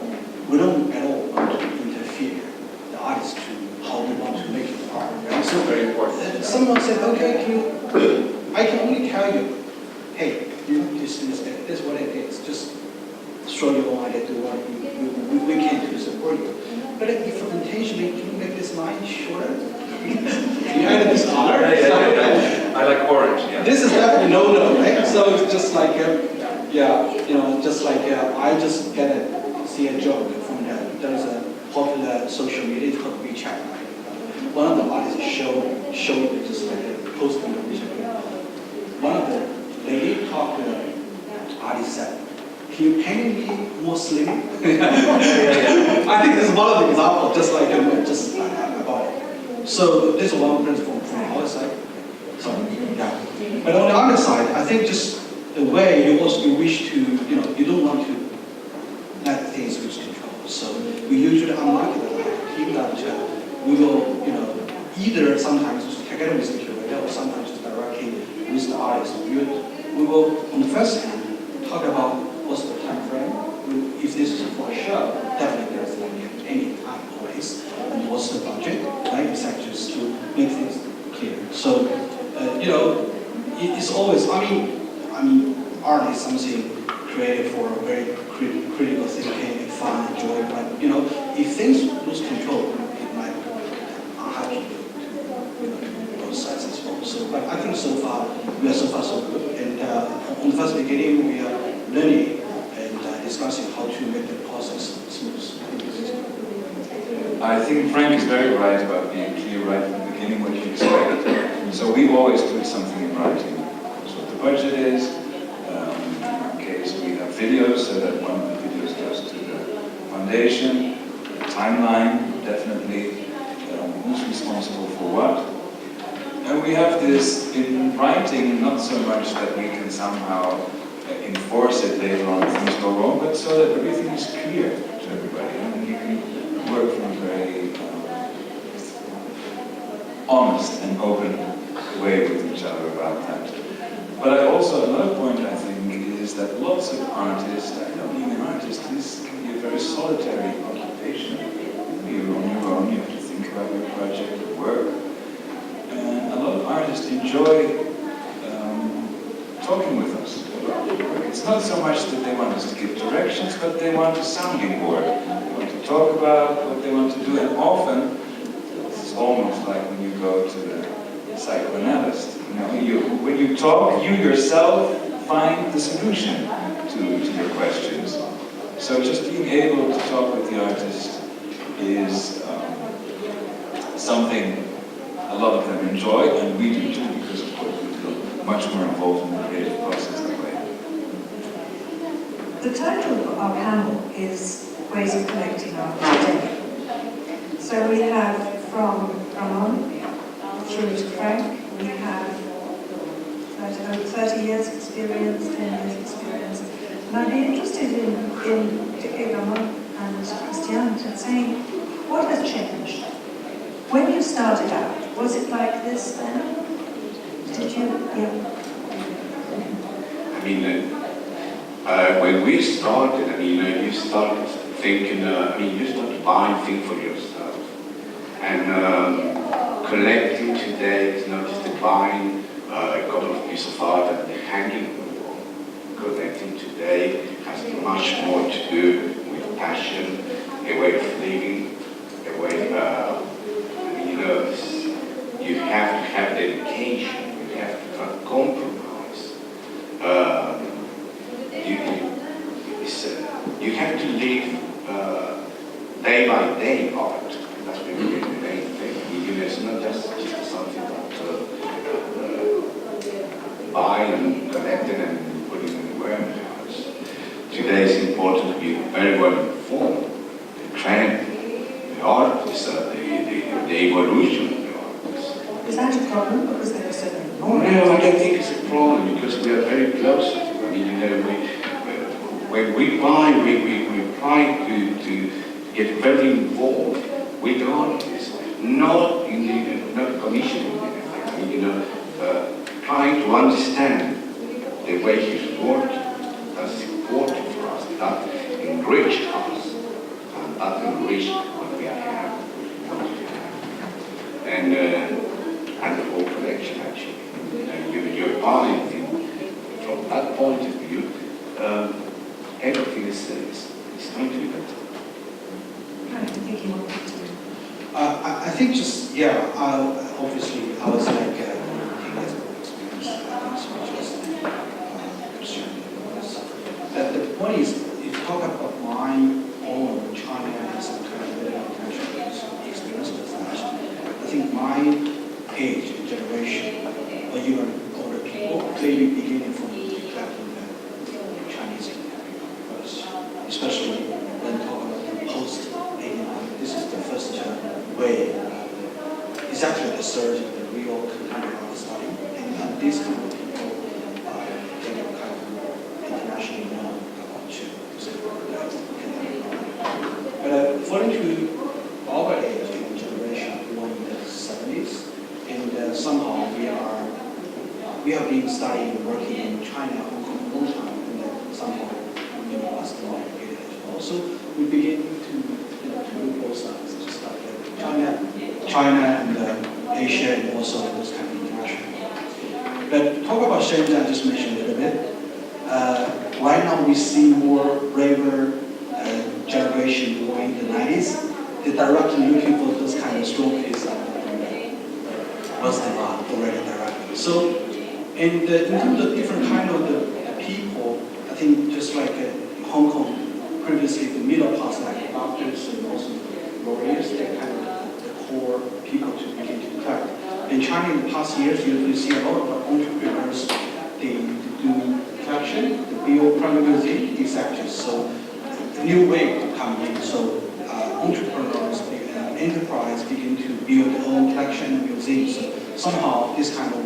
we don't at all want to interfere the artist to how we want to make the art. Right? So very important. Someone said, okay, I can only tell you, hey, this is what it is. Just show your own idea to what we can do to support you. But if intentionally, can you make this line shorter? You added this color? Yeah. I like orange, yeah. This is definitely no, right? So it's just like, just like I just see a joke from there's a popular social media, it's called WeChat. Right? One of the artists showed just like a post on the WeChat. One of the lady talked to the artist said, can you paint me more slim? I think this is one of the examples, just like about it. So this is one principle from our side. So yeah, But on the other side, I think just the way you wish to, you don't want to let things lose control. So we usually unlike the team that we will, either sometimes together with the curator or sometimes directly with the artist. We will, on the first hand, talk about what's the time frame. If this is for a show, definitely there's any time always. And what's the budget, right? Exactly, just to make things clear. So, it's always, I mean, art is something created for a very critical thinking, fun, enjoy. But if things lose control, it might unhappy to both sides as well. So, but I think so far we are so good. And on the first beginning, we are learning and discussing how to make the process smooth. I think Frank is very right about being clear right from the beginning what you expect. So we always put something in writing. That's what the budget is. In our case, we have videos, so that one of the videos goes to the foundation. The timeline, definitely. Who's responsible for what. And we have this in writing, not so much that we can somehow enforce it later on if things go wrong, but so that everything is clear to everybody. And you can work from a very honest and open way with each other about that. But another point I think is that lots of artists, I don't mean artists, this can be a very solitary occupation. You're on your own, you have to think about your project at work. And a lot of artists enjoy talking with us about the work. It's not so much that they want us to give directions, but they want a sounding board. They want to talk about what they want to do, and often, it's almost like when you go to the psychoanalyst. When you talk, you yourself find the solution to your questions. So just being able to talk with the artist is something a lot of them enjoy, and we do too, because of course we feel much more involved in the creative process that way. The title of our panel is Ways of Collecting Art Today. So we have from Ramón through to Frank, we have 30 years experience, 10 years experience. And I'd be interested in particularly Ramón and Cristián saying, what has changed? When you started out, was it like this then? Did you? Yeah. When we started, you start thinking, you start buying things for yourself. And collecting today is not just buying a couple of pieces of art and hanging on the wall. Collecting today has much more to do with passion, a way of living, a way you have to have dedication, you have to have compromise. You have to live day by day art. That's really the main thing. It's not just something that buy and collect it and put it in the warehouse. Today it's important to be very well informed. The trend, the art, the evolution. Is that a problem? Because there are so many more. No, I don't think it's a problem because we are very close. When we buy, we try to get very involved with the artists, not commissioning anything. Trying to understand the way he's working. That's important for us. That enriched us, and that enriched what we have. And the whole collection actually. You're buying things. From that point of view, everything is going to be better. I think obviously I was like, he has more experience as much as Christian. The point is, if you talk about my own China and some kind of very international experience with that, I think my age and generation, or even older people, maybe beginning from collecting the Chinese first, especially when talking about the post-89. This is the first way. It's actually the surge of the real contemporary art study, and this kind of studying and working in China, Hong Kong for a long time, and then somehow, us the market as well. So we begin to look both sides, just like China and Asia, and also those kind of international. But talk about Shenzhen, I just mentioned a little bit. Right now we see more braver generation born in the 90s. They're directly looking for those kind of strong kids that Western art already directly. So in terms of different kind of the people, I think just like in Hong Kong, previously the middle class like doctors and also lawyers, they're kind of the core people to begin to attract. In China in the past years, you see a lot of entrepreneurs, they do collection, they build private museum, etc. So a new way to come in. So entrepreneurs, enterprise begin to build their own collection and museums. So somehow this kind of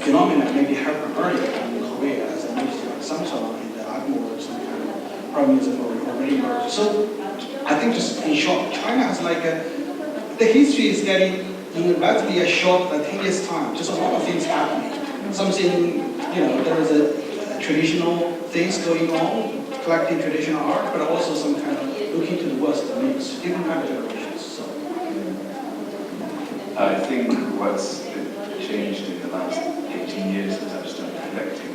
phenomenon maybe happened earlier in Korea, as I mentioned, like Samsung and Atmore, some kind of private museum already emerged. So I think just in short, China has like the history is getting in relatively a short 10 years time, just a lot of things happening. Something, there is a traditional things going on, collecting traditional art, but also some kind of looking to the West that makes different kind of generations. So I think what's changed in the last 18 years since I've started collecting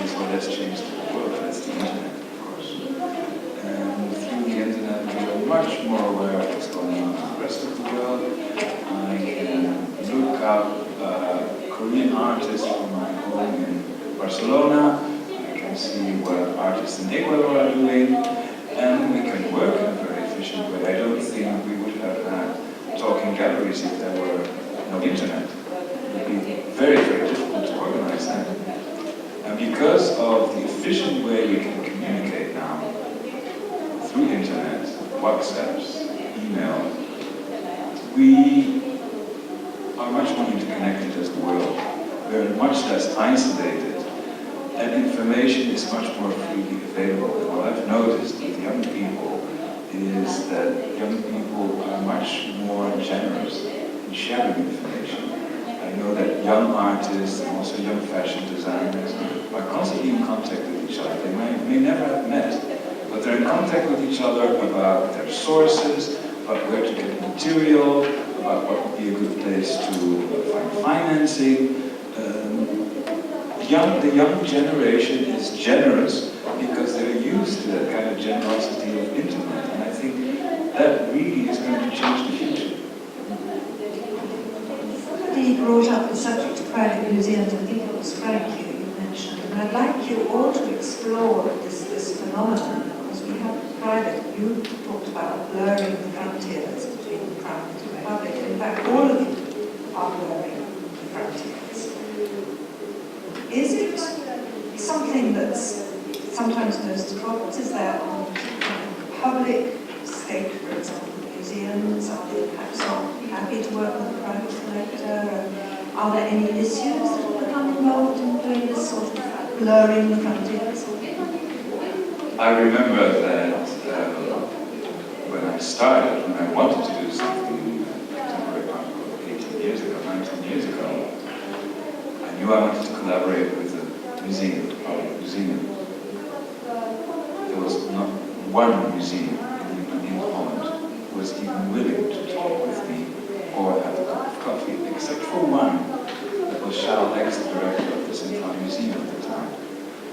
is what has changed the world, and that's the internet, of course. And through the internet, we are much more aware of what's going on in the rest of the world. I can look up Korean artists from my home in Barcelona. I can see what artists in Ecuador are doing, and we can work in a very efficient way. I don't think we would have had talking galleries if there were no internet. It would be very, very difficult to organize that. And because of the efficient way we can communicate now, through internet, WhatsApps, email, we are much more interconnected as the world. We're much less isolated, and information is much more freely available. And what I've noticed with young people is that young people are much more generous in sharing information. I know that young artists and also young fashion designers are constantly in contact with each other. They may never have met, but they're in contact with each other about their sources, about where to get material, about what would be a good place to find financing. The young generation is generous because they're used to that kind of generosity of internet, and I think that really is going to change the future. Somebody brought up the subject of private museums. I think it was Frank you mentioned, and I'd like you all to explore this phenomenon, because we have private. You talked about blurring the frontiers between private and public. In fact, all of you are blurring the frontiers. Is it something that's sometimes posed problems? Is there public state, for example, museums? Are they perhaps not happy to work with a private collector? Are there any issues that will become involved in doing this sort of blurring the frontiers? I remember that when I started, when I wanted to do something contemporary art 18 years ago, 19 years ago, I knew I wanted to collaborate with a museum, a public museum. There was not one museum in Holland who was even willing to talk with me or have a cup of coffee, except for one. That was Ca.Sa, the director of the Central Museum at the time.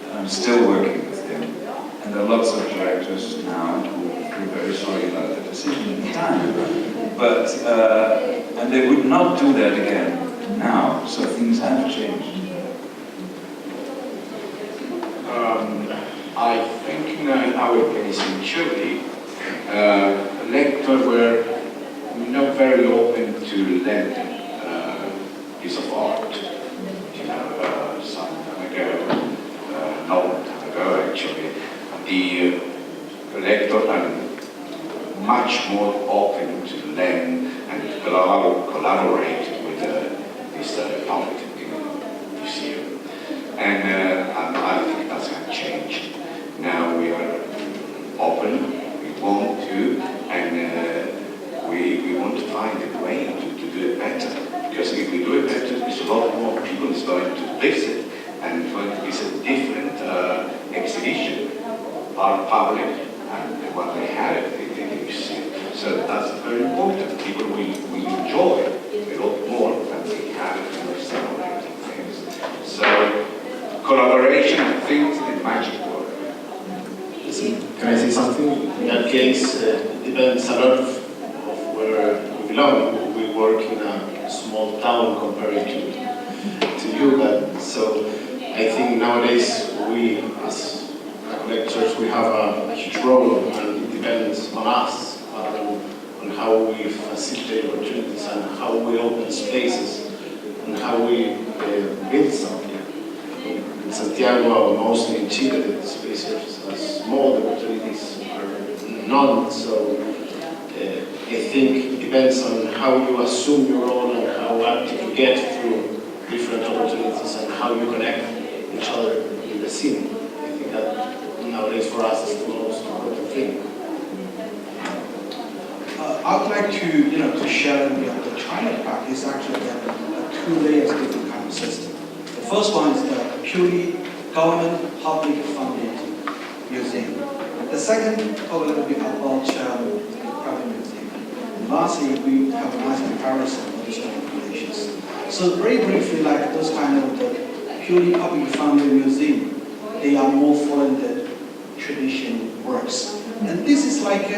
And I'm still working with him. And there are lots of directors now who feel very sorry about the decision at the time. But, and they would not do that again now, so things have changed. I think in our case in Chile, lectors were not very open to lend piece of art. Some time ago, no time ago actually, the lectors are much more open to lend and to collaborate with this public museum. And I think that's going to change. Now we are open, we want to, and we want to find a way to do it better. Because if we do it better, there's a lot more people is going to visit public, and when they have it, they see it. So that's very important. People will enjoy a lot more than they have it in the celebrating things. So collaboration, I think, is the magic word. Can I say something? In that case, it depends a lot of where we belong. We work in a small town compared to you, but so I think nowadays we, as collectors, we have a huge role, and it depends on us, on how we facilitate opportunities and how we open spaces and how we build something. In Santiago, mostly in Chile, the spaces are small, the opportunities are none, so I think it depends on how you assume your role and how active you get through different opportunities and how you connect each other in the scene. I think that nowadays for us is the most important thing. I would like to share the China part is actually a two layers different kind of system. The first one is the purely government public funded museum. The second, talk a little bit about private museum. And lastly, we have a nice comparison of these recommendations. So very briefly, like those kind of the purely public funded museum, they are more following the tradition works. And this is like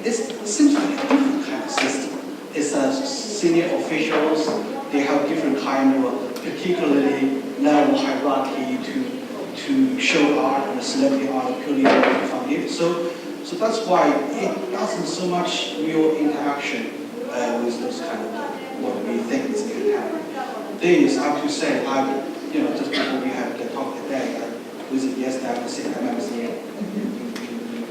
it seems like a different kind of system. It's senior officials, they have different kind of particularly level hierarchy to show art and celebrity art purely funded. So that's why it doesn't so much real interaction with those kind of what we think is going to happen. This, I have to say, just before we have the talk today, I was yesterday at the same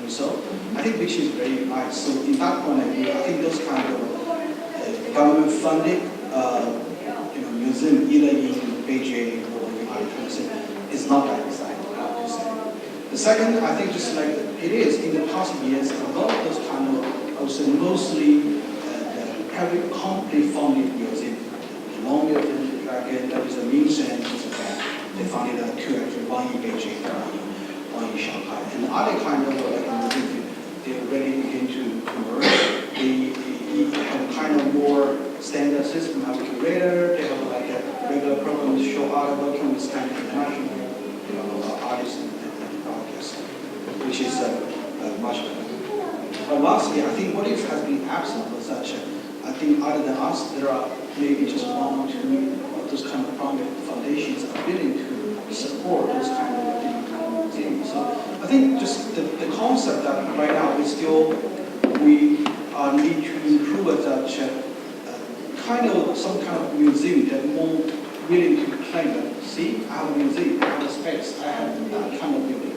so I think which is very nice. So in that point of view, I think those kind of government funded museum either in Beijing or in Aninate is not that exciting, I have to say. The second, I think just like it is in the past years, a lot of those kind of, I would say mostly private company funded museum. The longer like there is a museum, they funded two actually, one in Beijing, one in Shanghai. And the other kind of they already begin to merge. They have kind of more standard system, have a curator, they have like a regular program to show art working with kind of international artists and artists, which is much better. But lastly, I think what has been absent was that I think other than us, there are maybe just one or two of those kind of private foundations are willing to support those kind of things. So I think just the concept that right now we need to improve that kind of some kind of museum that more willing to claim that, see, I have a museum, I have a space, I have that kind of building,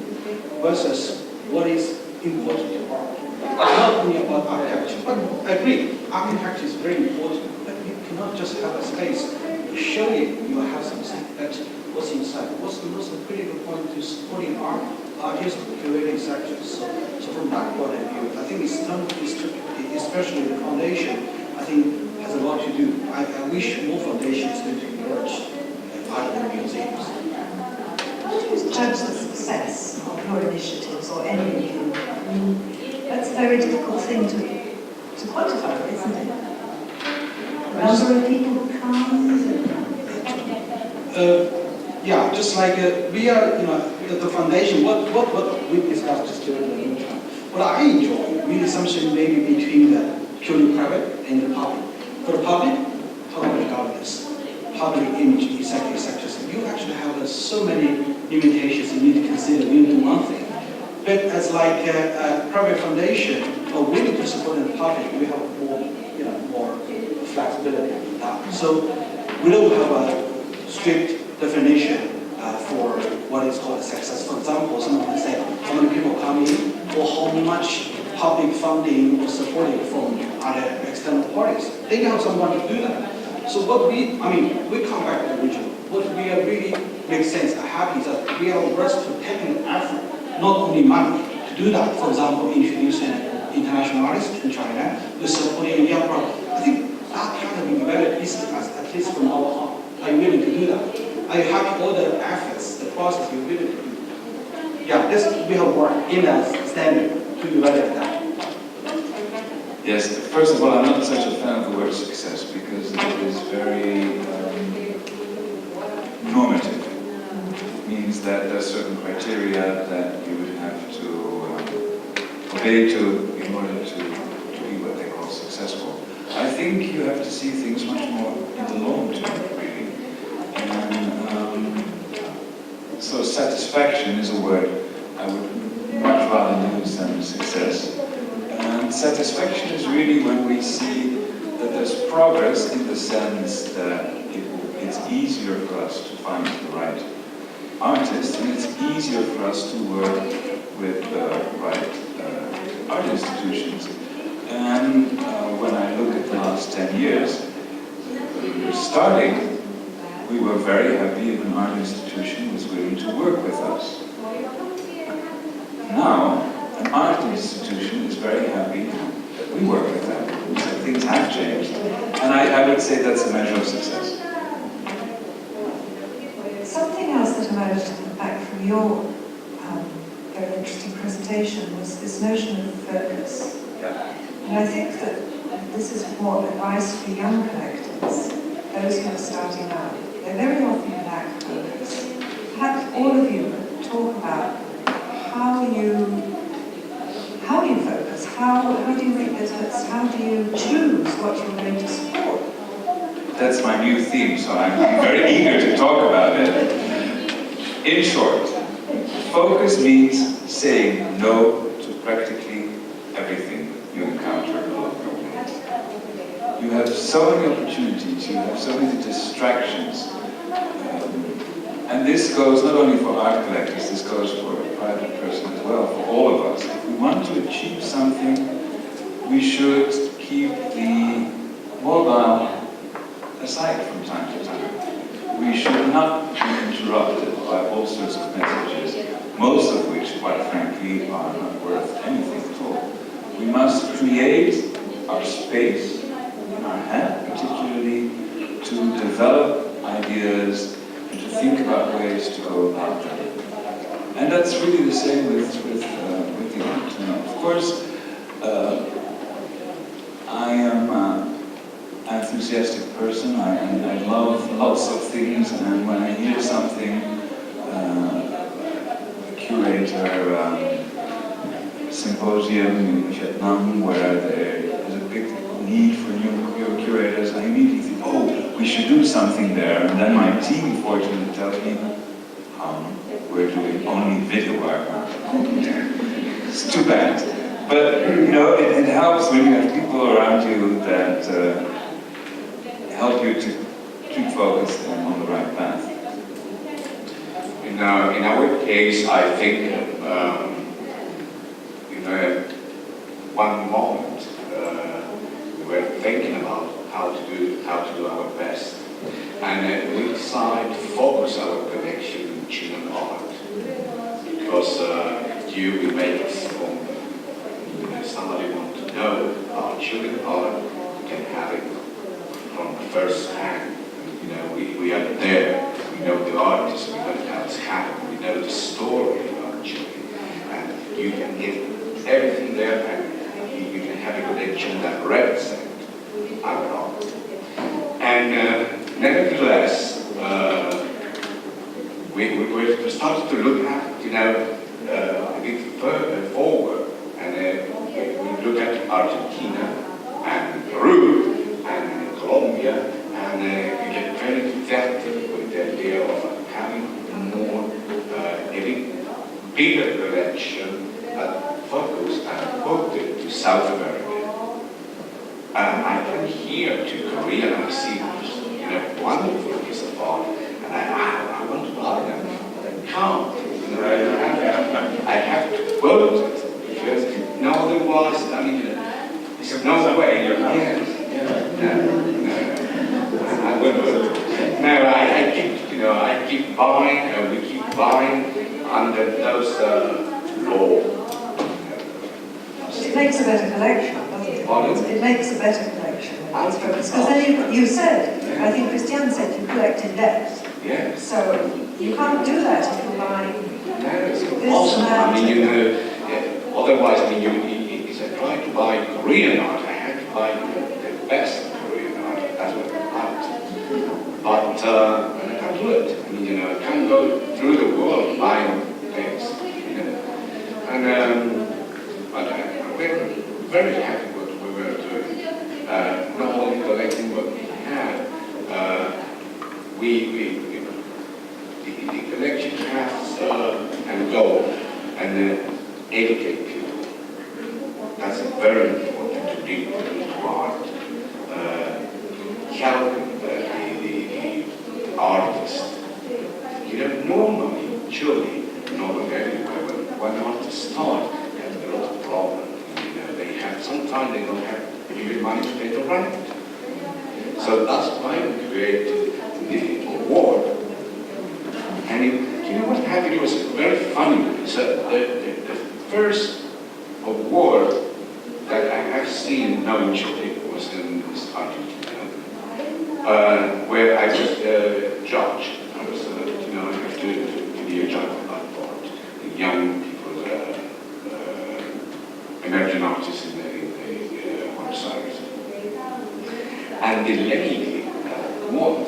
versus what is important to art. Not only about architecture, but I agree, architecture is very important, but you cannot just have a space to show you have something that's what's inside. What's the most critical point to supporting art, artists, curating sectors. So from that point of view, I think it's done, especially the foundation, I think has a lot to do. I wish more foundations to emerge out of the museums. How do you judge the success of your initiatives or any of you? I mean, that's a very difficult thing to quantify, isn't it? The number of people who come. Yeah, just like we are, the foundation. What we discussed just during the meeting. What I enjoy really something maybe between the purely private and the public. For the public, talk about governance, public image, etc., etc. So you actually have so many limitations you need to consider when you do one thing. But as like a private foundation, or willing to support the public, we have more flexibility in that. So we don't have a strict definition for what is called success. For example, someone can say how many people come in or how much public funding or supporting from other external parties. They have someone to do that. So we come back to the original. What we are really makes sense, I'm happy that we are worth to taking effort, not only money, to do that. For example, introducing international artists in China, we're supporting young projects. I think that kind of be very easy, at least from our heart. Are you willing to do that? I have all the efforts, the process you're willing to do. Yeah, this we have worked in a standard to evaluate that. Yes, first of all, I'm not such a fan of the word success because it is very normative. It means that there are certain criteria that you would have to obey to in order to be what they call successful. I think you have to see things much more in the long term, really. And so satisfaction is a word I would much rather use than success. And satisfaction is really when we see that there's progress in the sense that it's easier for us to find the right artist, and it's easier for us to work with the right art institutions. And when I look at the last 10 years, when we were starting, we were very happy if an art institution was willing to work with us. Now, an art institution is very happy that we work with them. So things have changed. And I would say that's a measure of success. Something else that emerged back from your very interesting presentation was this notion of focus. Yeah. And I think that this is more advice for young collectors, those who are starting out. They very often lack focus. Perhaps all of you could talk about how you focus, how do you make those cuts, how do you choose what you're going to support? That's my new theme, so I'm very eager to talk about it. In short, focus means saying no to practically everything you encounter along your way. You have so many opportunities, you have so many distractions. And this goes not only for art collectors, this goes for a private person as well, for all of us. If we want to achieve something, we should keep the mobile aside from time to time. We should not be interrupted by all sorts of messages, most of which, quite frankly, are not worth anything at all. We must create our space in our head, particularly, to develop ideas and to think about ways to go about them. And that's really the same with the art. Of course, I am an enthusiastic person. I love lots of things, and when I hear something, a curator symposium in Vietnam where there is a big need for new curators, I immediately think, oh, we should do something there. And then my team, fortunately, tells me, we're doing only video art now. It's too bad. But, you know, it helps when you have people around you that help you to keep focused and on the right path. In our case, I think, one moment we were thinking about how to do our best, and we decided to focus our connection in Chilean art because we make it stronger. If somebody wants to know about Chilean art, you can have it from first hand. We are there. We know the artist. We know how it's happened. We know the story about Chile, and you can get everything there, and you can have a collection that represents our art. And nevertheless, we started to look at, a bit further forward, and we look at Argentina and Peru and Colombia, and we get very effective with the idea of having more, a bigger collection focused and hooked it to South America. I come here to Korea and I see wonderful piece of art, and I want to buy them, but I can't. I have to quote it because otherwise, there's no way you're not. I wouldn't. No, I keep buying, and we keep buying under those laws. It makes a better collection, doesn't it? Pardon? It makes a better collection. Because then you said, I think Cristián said, you collect in depth. Yes. So you can't do that if you buy it's awesome. I mean, you know, otherwise, I mean, if I try to buy Korean art, I have to buy the best Korean art. That's what I want. But I can't do it. I mean, you know, I can't go through the world buying things. You know. And but we're very happy with what we were doing. Not only collecting what we had, the collection has and goal and educate people. That's very important to do art. Helping the artist. You know, normally, surely, not everywhere, when artists start, they have a lot of problems. You know, they have, sometimes they don't have even money to pay the rent. So that's why we created the award. And you know what happened? It was very funny. So the first award that I have seen now in Chile was in this Argentina, where I was judge. I was, you know, I have to be a judge of that part. The young people, emerging artists in Buenos Aires. And the lady, woman,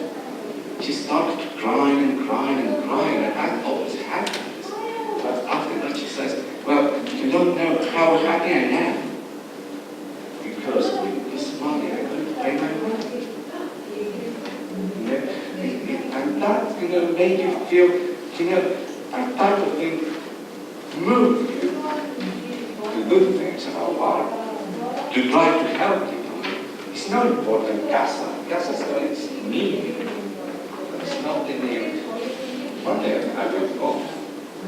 she started to crying and crying and crying, and I always happens. But after that she says, well, you don't know how happy I am. Because with this money I could pay my rent. And that, you know, made you feel, you know, that type of thing moved you to do things about art, to try to help people. It's not important, Ca.Sa. Ca.Sa is me. It's not the name. One day I will go,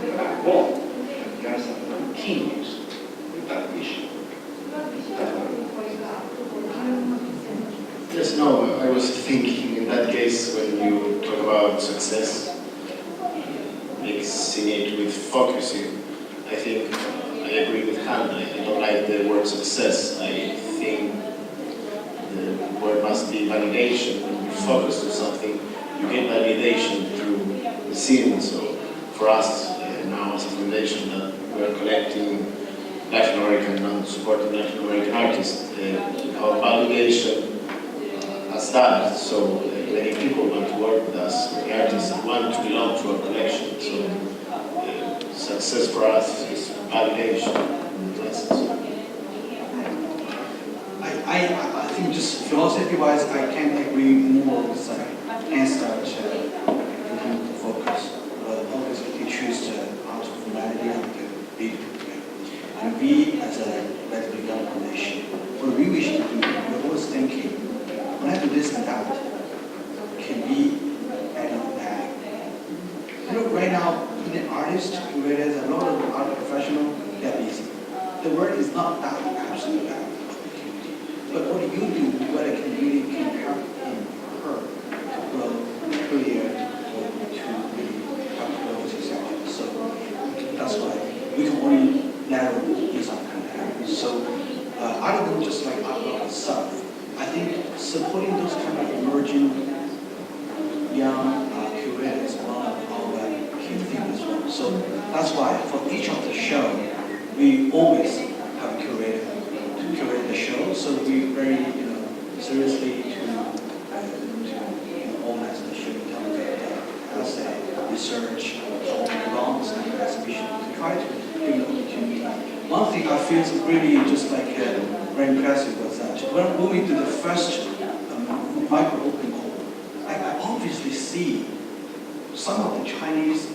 and I want that Ca.Sa continues with that mission. Yes, no, I was thinking in that case when you talk about success, mixing it with focusing, I think I agree with Hannah. I don't like the word success. I think the word must be validation. When you focus on something, you get validation through the scene. So for us now as a foundation that we are collecting Latin American and supporting Latin American artists, our validation as that. So many people want to work with us, the artists want to belong to our collection. So success for us is validation. I think just philosophy-wise, I can't agree more with answer in terms of focus. But obviously, we choose the art of humanity and the people. And we, as a relatively young foundation, what we wish to do, we're always thinking, when I do this and that, can we add on that? You know, right now, being an artist, there's a lot of art professionals, they're busy. The work is not that absolute bad. But what you do, what it can really help him or her to grow career or to really help grow society. So that's why we can only narrow this up kind of happen. So other than just like art itself, I think supporting those kind of emerging young curators is one of our key things as well. So that's why for each of the show, we always have a curator to curate the show. So we very seriously to organize the show in terms of essay, research, grants, and exhibition to try to give an opportunity. One thing I feel is really just like very impressive was that when we did the first micro open call, I obviously see some of the Chinese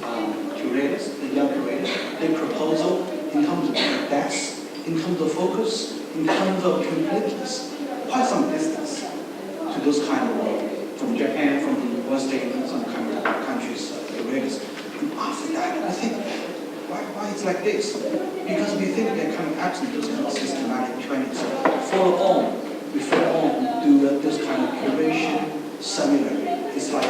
curators, the young curators, their proposal in terms of depth, in terms of focus, in terms of completeness, quite some distance to those kind of work from Japan, from the Western, some kind of countries, curators. And after that, I think, why it's like this? Because we think they're kind of absent those kind of systematic training. So we follow on, do this kind of curation seminar. It's like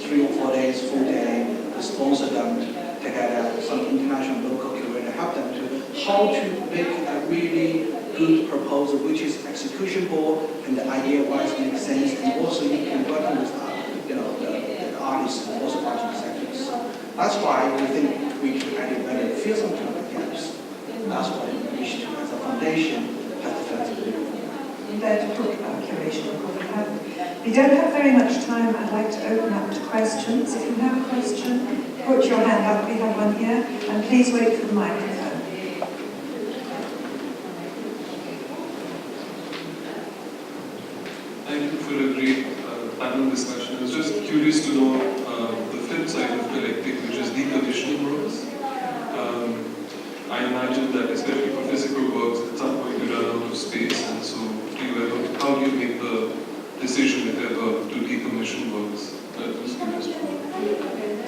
3 or 4 days, full day, we sponsor them together, some international local curator, help them to how to make a really good proposal, which is executable and the idea-wise makes sense, and also you can work with the artists and also project sectors. So that's why we think we can edit better, fill some kind of gaps. That's why we wish to, as a foundation, have the flexibility. I'm there to talk about curation, of course. We don't have very much time. I'd like to open up to questions. If you have a question, put your hand up. We have one here. And please wait for the microphone. Thank you for a great panel discussion. I was just curious to know the flip side of collecting, which is decommissioning works. I imagine that especially for physical works, at some point you run out of space, and so how do you make the decision, if ever, to decommission works? That was curious to know.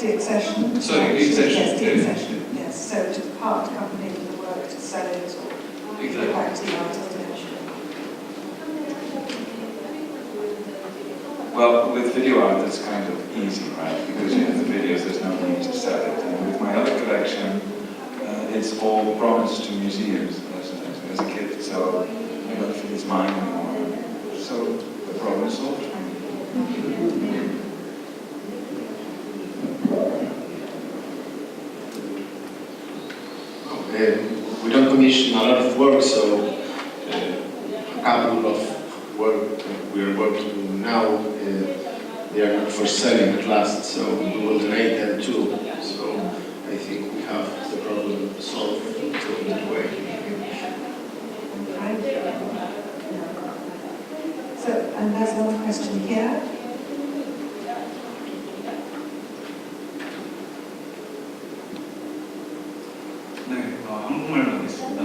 Deaccession. Sorry, deaccession. Yes, deaccession. Yes, so to part company with the work, to sell it, or give it back to the artist eventually. Well, with video art, it's kind of easy, right? Because you have the videos, there's no need to sell it. And with my other collection, it's all promised to museums as a gift, so I don't feel it's mine anymore. So the problem is solved. We don't commission a lot of work, so a couple of work we are working now, they are not for selling at last, so we will donate them too. So I think we have the problem solved in that way. Right. So, and there's another question here. 네, 한국말로 하겠습니다.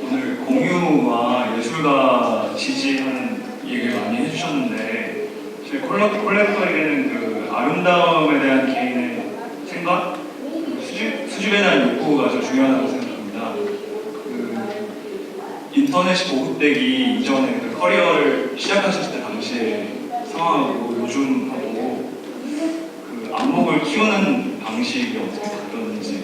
오늘 공유와 예술가 지지하는 얘기를 많이 해주셨는데, 제 콜렉터에게는 그 아름다움에 대한 개인의 생각, 수집에 대한 욕구가 좀 중요하다고 생각합니다. 인터넷이 보급되기 이전에 그 커리어를 시작하셨을 때 당시의 상황하고 요즘하고 그 안목을 키우는 방식이 어떻게 바뀌었는지.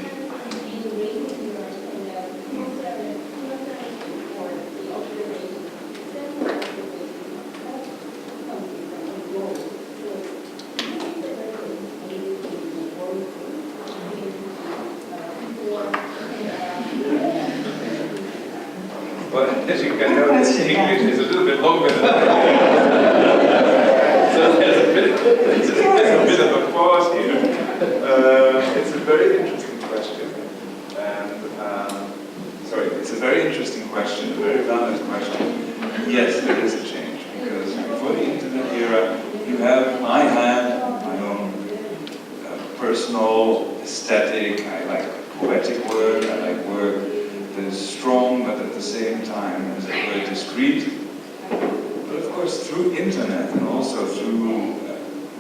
Well, as you can notice, English is a little bit longer than that. So there's a bit of a pause here. It's a very interesting question. And, it's a very interesting question, a very valid question. Yes, there is a change, because before the internet era, I had my own personal aesthetic. I like poetic work, I like work that is strong, but at the same time is very discreet. But of course, through internet and also through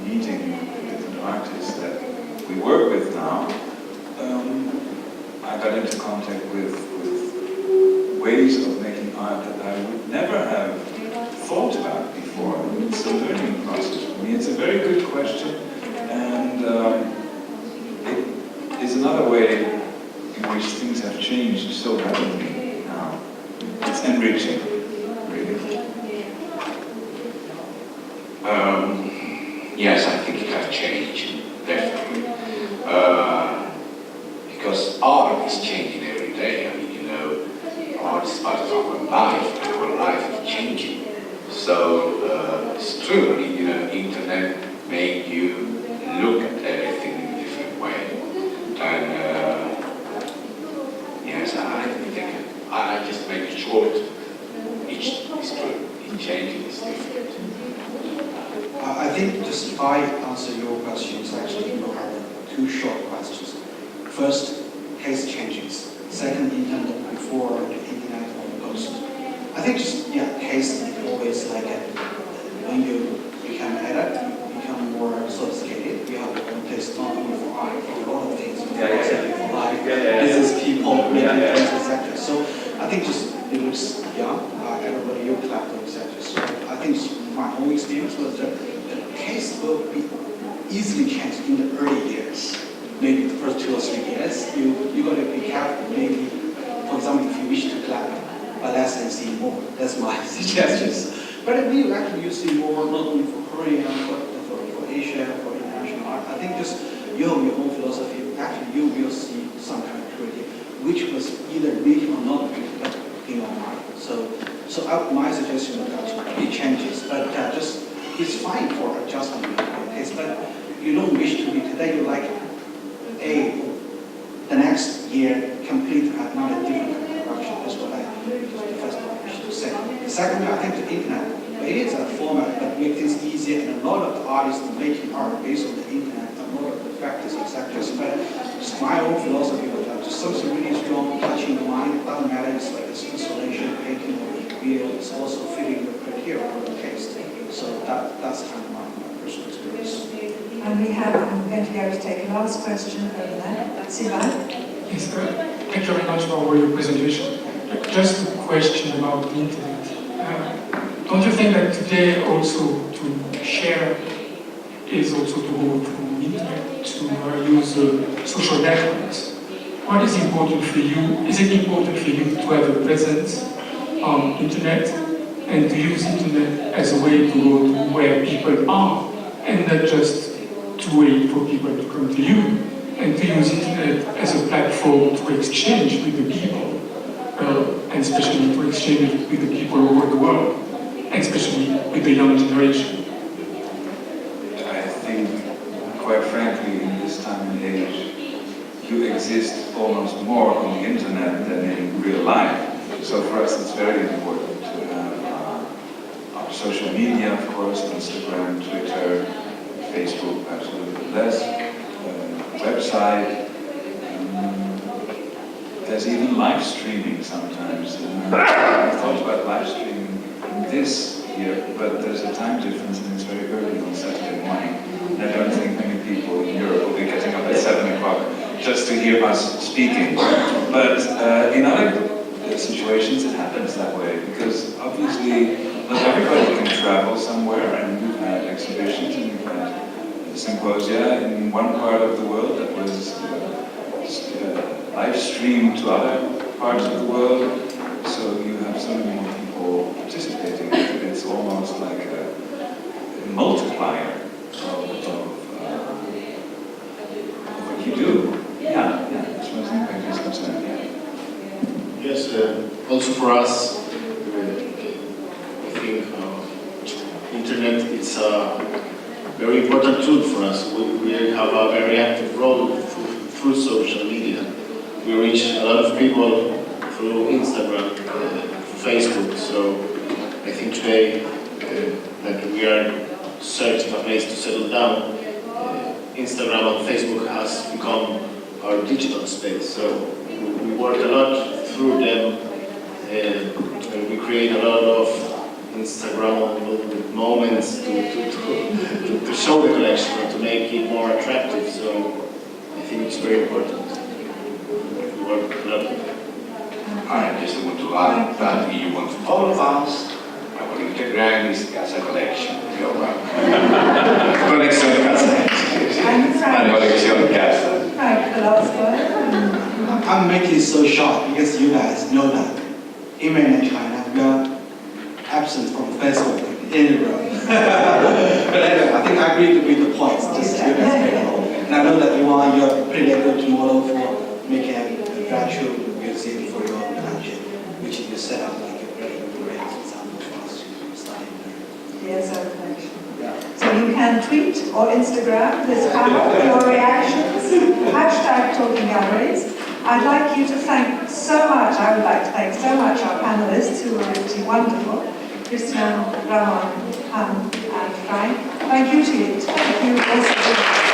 meeting different artists that we work with now, I got into contact with ways of making art that I would never have thought about before. It's a learning process for me. It's a very good question, and it is another way in which things have changed so rapidly now. It's enriching, really. Yes, I think it has changed, definitely. Because art is changing every day. I mean, art is part of our life, and our life is changing. So it's true, I mean, internet made you look at everything in a different way. And yes, I think I just make it short. Each is true. Each changing is different. I think just if I answer your questions, actually you have two short questions. First, case changes. Second, internet before the internet or post. I think just, case is always like when you become an adult, you become more sophisticated. You have your own place not only for art, for a lot of things, for life, business people, etc. So I think just it looks young, everybody you clap, etc. So I think my own experience was that the case will be easily changed in the early years. Maybe the first 2 or 3 years, you got to be careful. Maybe For example, if you wish to clap less and see more, that's my suggestions. But we actually you see more not only for Korea, but for Asia, for international art. I think just you have your own philosophy. Actually, you will see some kind of creative, which was either real or not real, but in your mind. So my suggestion is that it changes, but just it's fine for adjustment in your case. But you don't wish to be today. You like the next year complete another different production. That's what the first one I wish to say. The second, I think the internet. It is a format that makes things easier, and a lot of the artists making art based on the internet, a lot of the factors and sectors. But just my own philosophy of that, just something really strong, touching the mind. It doesn't matter. It's like this installation, painting, or real. It's also fitting the criteria for the taste. So that's kind of my personal experience. And we have, I'm going to go to take a last question over there. Sylvain? Yes, thank you very much for your presentation. Just a question about the internet. Don't you think that today also to share is also to go through the internet, to use social networks? What is important for you? Is it important for you to have a presence on internet and to use internet as a way to go to where people are and not just to wait for people to come to you, and to use internet as a platform to exchange with the people, and especially to exchange with the people over the world, and especially with the young generation? I think, quite frankly, in this time and age, you exist almost more on the internet than in real life. So for us, it's very important to have our social media, of course, Instagram, Twitter, Facebook, perhaps a little bit less, website. There's even live streaming sometimes. I thought about live streaming this year, but there's a time difference and it's very early on Saturday morning. And I don't think many people in Europe will be getting up at 7 o'clock just to hear us speaking. But in other situations it happens that way, because obviously not everybody can travel somewhere, and we've had exhibitions and we've had symposia in one part of the world that was live streamed to other parts of the world, so you have so many more people participating. It's almost like a multiplier of what you do. Yeah, as far as impact is concerned, yeah. Yes, also for us, I think internet is a very important tool for us. We have a very active role through social media. We reach a lot of people through Instagram, Facebook. So I think today that we are searching a place to settle down, Instagram and Facebook has become our digital space. So we work a lot through them, and we create a lot of Instagram moments to show the collection and to make it more attractive. So I think it's very important. We work a lot. I just want to add that you want all of us, our Instagram is Ca.Sa Colección. You're welcome. Colección Ca.Sa. Colección Ca.Sa. Frank, the last one. I'm making it so short because you guys know that in mainland China we are absent from Facebook in Europe. But anyway, I think I agree with the points. Just you guys make it whole. And I know that you're pretty good tomorrow for making a virtual museum for your collection, which you set up like a very great example for us to study. Yes, our collection. So you can tweet or Instagram this panel, your reactions, #Talking Galleries. I'd like you to thank so much, I would like to thank so much our panelists who were really wonderful, Cristián, Ramón, and Frank. Thank you to you. Thank you also.